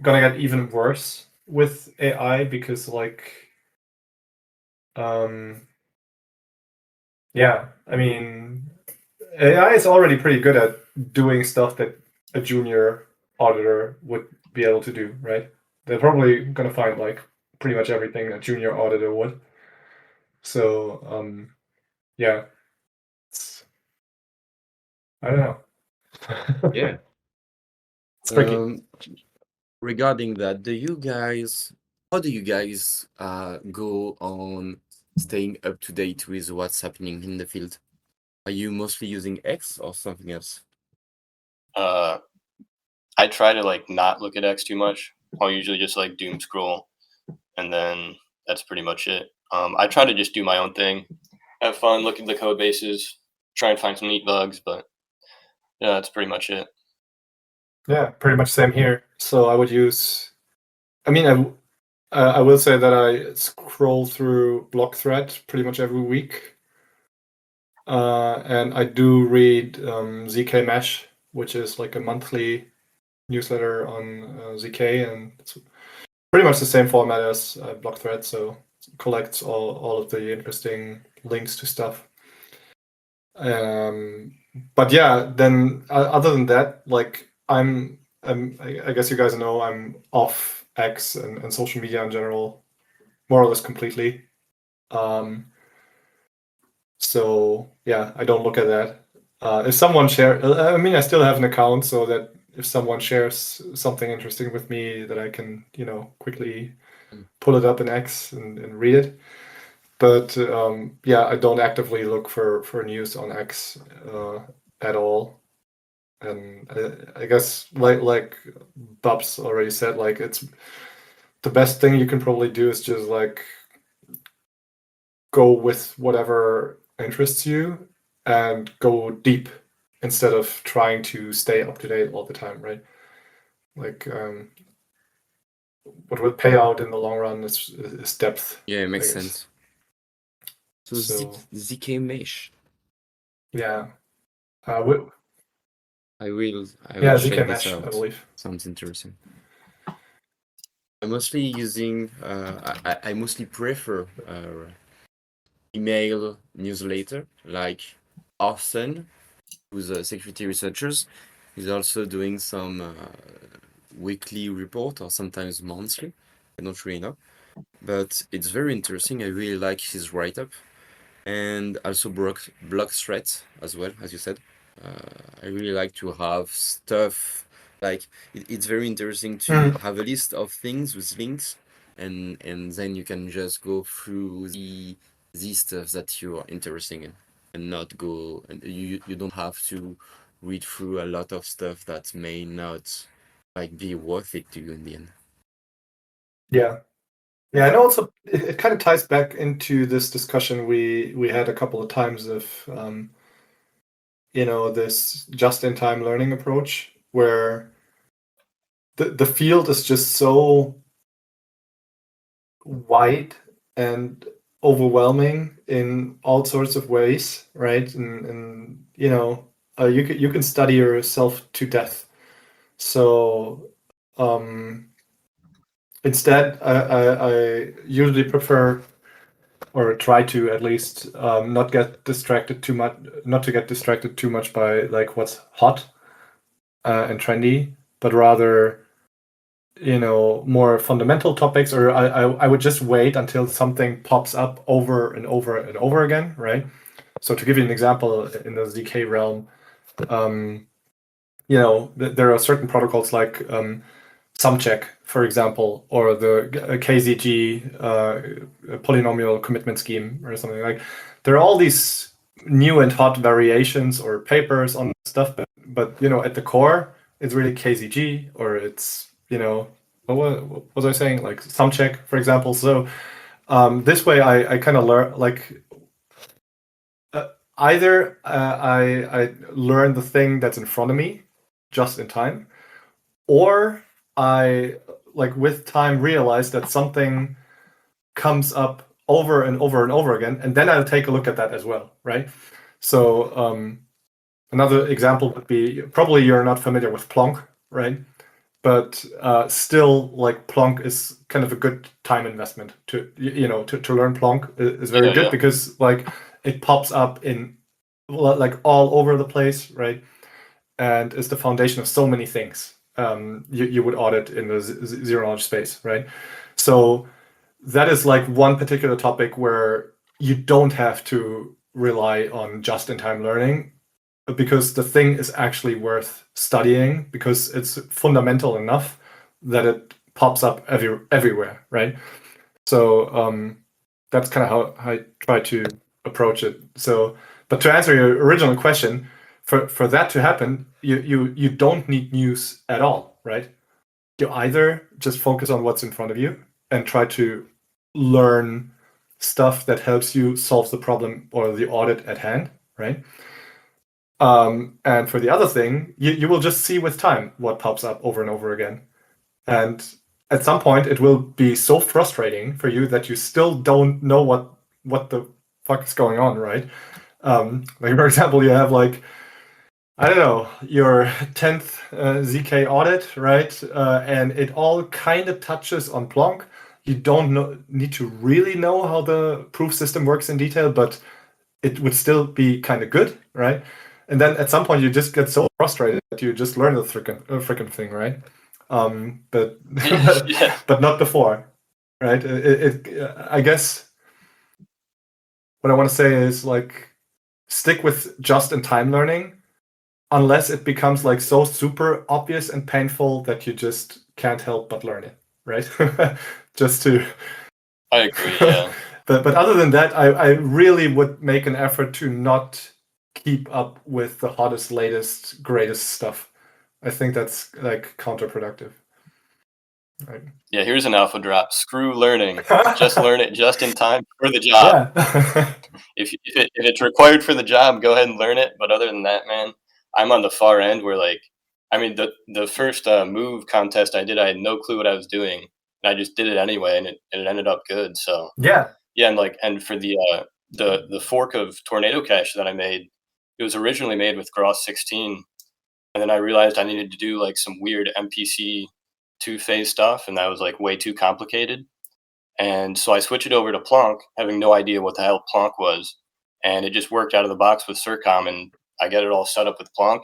gonna get even worse with AI because like yeah, I mean AI is already pretty good at doing stuff that a junior auditor would be able to do, right? They're probably gonna find like pretty much everything a junior auditor would. So yeah. I don't know. Yeah. It's tricky. Regarding that, how do you guys go on staying up to date with what's happening in the field? Are you mostly using X or something else? I try to like not look at X too much. I'll usually just like doom scroll, and then that's pretty much it. I try to just do my own thing, have fun, look at the code bases, try and find some neat bugs, but yeah, that's pretty much it. Yeah, pretty much same here. So I would use. I mean, I will say that I scroll through Blockthread pretty much every week, and I do read ZK Mesh, which is like a monthly newsletter on ZK, and it's pretty much the same format as Blockthread. So it collects all of the interesting links to stuff. But yeah, then other than that, like I guess you guys know I'm off X and social media in general, more or less completely. So yeah, I don't look at that. If someone I mean, I still have an account so that if someone shares something interesting with me, that I can quickly pull it up in X and read it. But yeah, I don't actively look for news on X at all. And I guess like Babs already said, like it's the best thing you can probably do is just like go with whatever interests you and go deep instead of trying to stay up to date all the time, right? Like what would pay out in the long run is depth. Yeah, it makes I guess. sense. So, So ZK Mesh. yeah, I will Yeah, check ZK this Mesh, I out. believe. Sounds interesting. I'm mostly using I mostly prefer email newsletter like Arsen, who's a security researchers. He's also doing some weekly report or sometimes monthly. I don't really know, but it's very interesting. I really like his write-up, and also blog threads as well, as you said. I really like to have stuff like it's very interesting to Mm. have a list of things with links, and then you can just go through the stuff that you are interested in, and not go and you don't have to read through a lot of stuff that may not like be worth it to you in the end. Yeah. Yeah, and also it kind of ties back into this discussion we had a couple of times of this just-in-time learning approach where the field is just so wide and overwhelming in all sorts of ways, right? And you can study yourself to death. So instead, I usually prefer, or try to at least, not get distracted too much, not to get distracted too much by like what's hot and trendy, but rather more fundamental topics, or I would just wait until something pops up over and over and over again, right? So to give you an example, in the ZK realm, there are certain protocols like SumCheck, for example, or the KZG polynomial commitment scheme or something like. There are all these new and hot variations or papers on stuff, but at the core, it's really KZG, or it's what was I saying, like SumCheck, for example. So this way, I kind of learn like either I learn the thing that's in front of me just in time, or I like with time realize that something comes up over and over and over again, and then I'll take a look at that as well, right? So another example would be, probably you're not familiar with Plonk, right? But still, like, Plonk is kind of a good time investment to to learn. Plonk is very good because like it pops up in like all over the place, right? And is the foundation of so many things you would audit in the zero knowledge space, right? So that is like one particular topic where you don't have to rely on just-in-time learning, because the thing is actually worth studying because it's fundamental enough that it pops up everywhere, right? So that's kind of how I try to approach it. So, but to answer your original question, for that to happen, you don't need news at all, right? You either just focus on what's in front of you and try to learn stuff that helps you solve the problem or the audit at hand, right? And for the other thing, you will just see with time what pops up over and over again. And at some point, it will be so frustrating for you that you still don't know what the fuck is going on, right? Like, for example, you have like, I don't know, your 10th ZK audit, right? And it all kind of touches on Plonk. You don't need to really know how the proof system works in detail, but it would still be kind of good, right? And then at some point you just get so frustrated that you just learn the frickin' thing, right? But Yeah. but not before, right? I guess what I want to say is, like, stick with just-in-time learning unless it becomes like so super obvious and painful that you just can't help but learn it, right? Just to. I agree. Yeah. But other than that, I really would make an effort to not keep up with the hottest, latest, greatest stuff. I think that's like counterproductive. Right. Yeah. Here's an alpha drop. Screw learning. Just learn it just in time for the job. Yeah. If it's required for the job, go ahead and learn it. But other than that, man, I'm on the far end where, like, I mean, the first move contest I did, I had no clue what I was doing, and I just did it anyway, and it ended up good. So Yeah. yeah, and for the fork of Tornado Cache that I made, it was originally made with Gross 16, and then I realized I needed to do like some weird MPC two-phase stuff, and that was like way too complicated. And so I switched it over to Plonk, having no idea what the hell Plonk was, and it just worked out of the box with Circom, and I got it all set up with Plonk.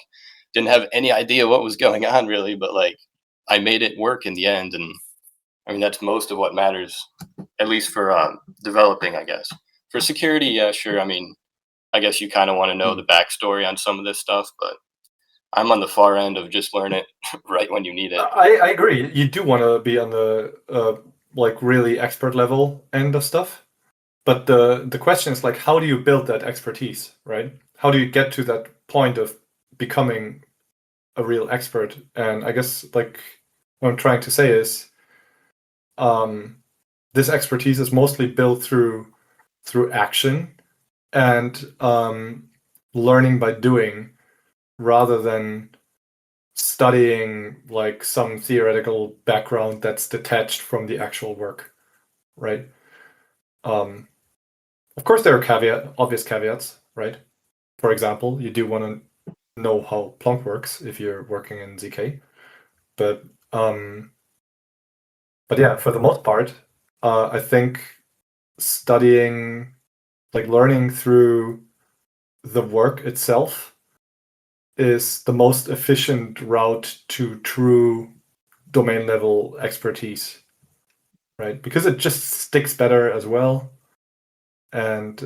Didn't have any idea what was going on really, but like I made it work in the end, and I mean that's most of what matters, at least for developing, I guess. For security, yeah, sure. I mean, I guess you kind of want to know the backstory on some of this stuff, but I'm on the far end of just learn it right when you need it. I agree. You do want to be on the like really expert level end of stuff, but the question is like, how do you build that expertise, right? How do you get to that point of becoming a real expert? And I guess like what I'm trying to say is, this expertise is mostly built through action and learning by doing, rather than studying like some theoretical background that's detached from the actual work, right? Of course, there are obvious caveats, right? For example, you do want to know how Plonk works if you're working in ZK, but yeah, for the most part, I think studying, like learning through the work itself, is the most efficient route to true domain level expertise, right? Because it just sticks better as well, and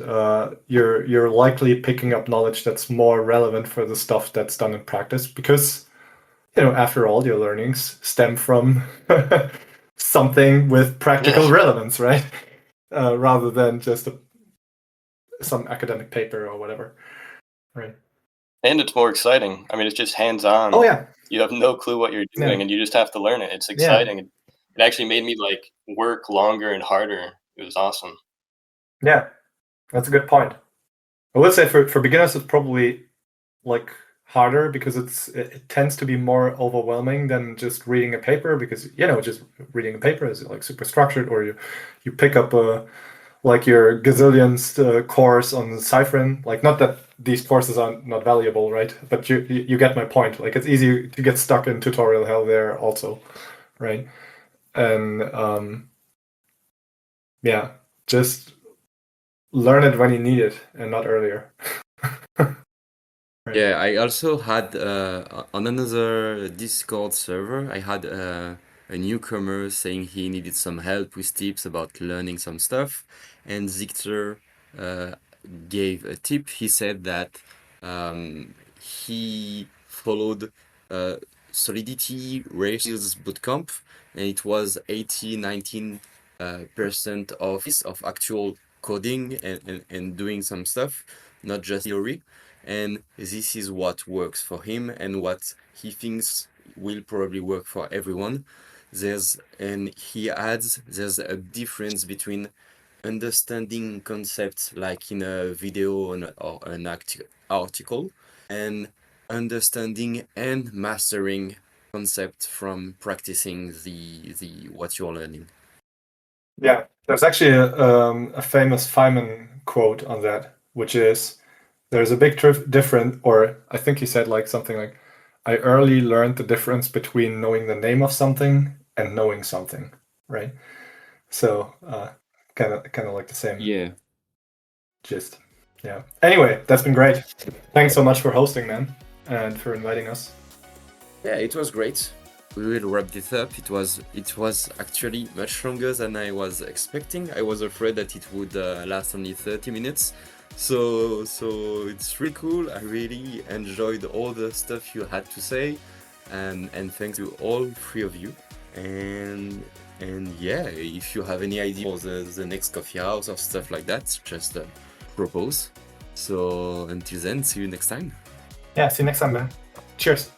you're likely picking up knowledge that's more relevant for the stuff that's done in practice, because after all, your learnings stem from something with practical relevance, right? Rather than just some academic paper or whatever, right? And it's more exciting. I mean, it's just hands-on. Oh yeah. You have no clue what you're doing, and you just have to learn it. It's exciting. It actually made me like work longer and harder. It was awesome. Yeah, that's a good point. I would say for beginners, it's probably like harder, because it tends to be more overwhelming than just reading a paper, because just reading a paper is like super structured, or you pick up like your gazillionth course on Cyphren. Like, not that these courses are not valuable, right? But you get my point. Like, it's easy to get stuck in tutorial hell there also, right? And yeah, just learn it when you need it and not earlier. Right. Yeah, I also had on another Discord server, I had a newcomer saying he needed some help with tips about learning some stuff, and Victor gave a tip. He said that he followed Solidity Ratios bootcamp, and it was 19% of actual coding and doing some stuff, not just theory. And this is what works for him and what he thinks will probably work for everyone. And he adds, there's a difference between understanding concepts like in a video or an article, and understanding and mastering concept from practicing the what you're learning. Yeah, there's actually a famous Feynman quote on that, which is, there's a big difference, or I think he said like something like, I early learned the difference between knowing the name of something and knowing something, right? So kind of like the same gist. Yeah. Anyway, that's been great. Thanks so much for hosting, man, and for inviting us. Yeah, it was great. We will wrap this up. It was actually much longer than I was expecting. I was afraid that it would last only 30 minutes. So it's really cool. I really enjoyed all the stuff you had to say, and thanks to all three of you. And yeah, if you have any idea for the next coffee house or stuff like that, just propose. So until then, see you next time. Yeah, see you next time, man. Cheers.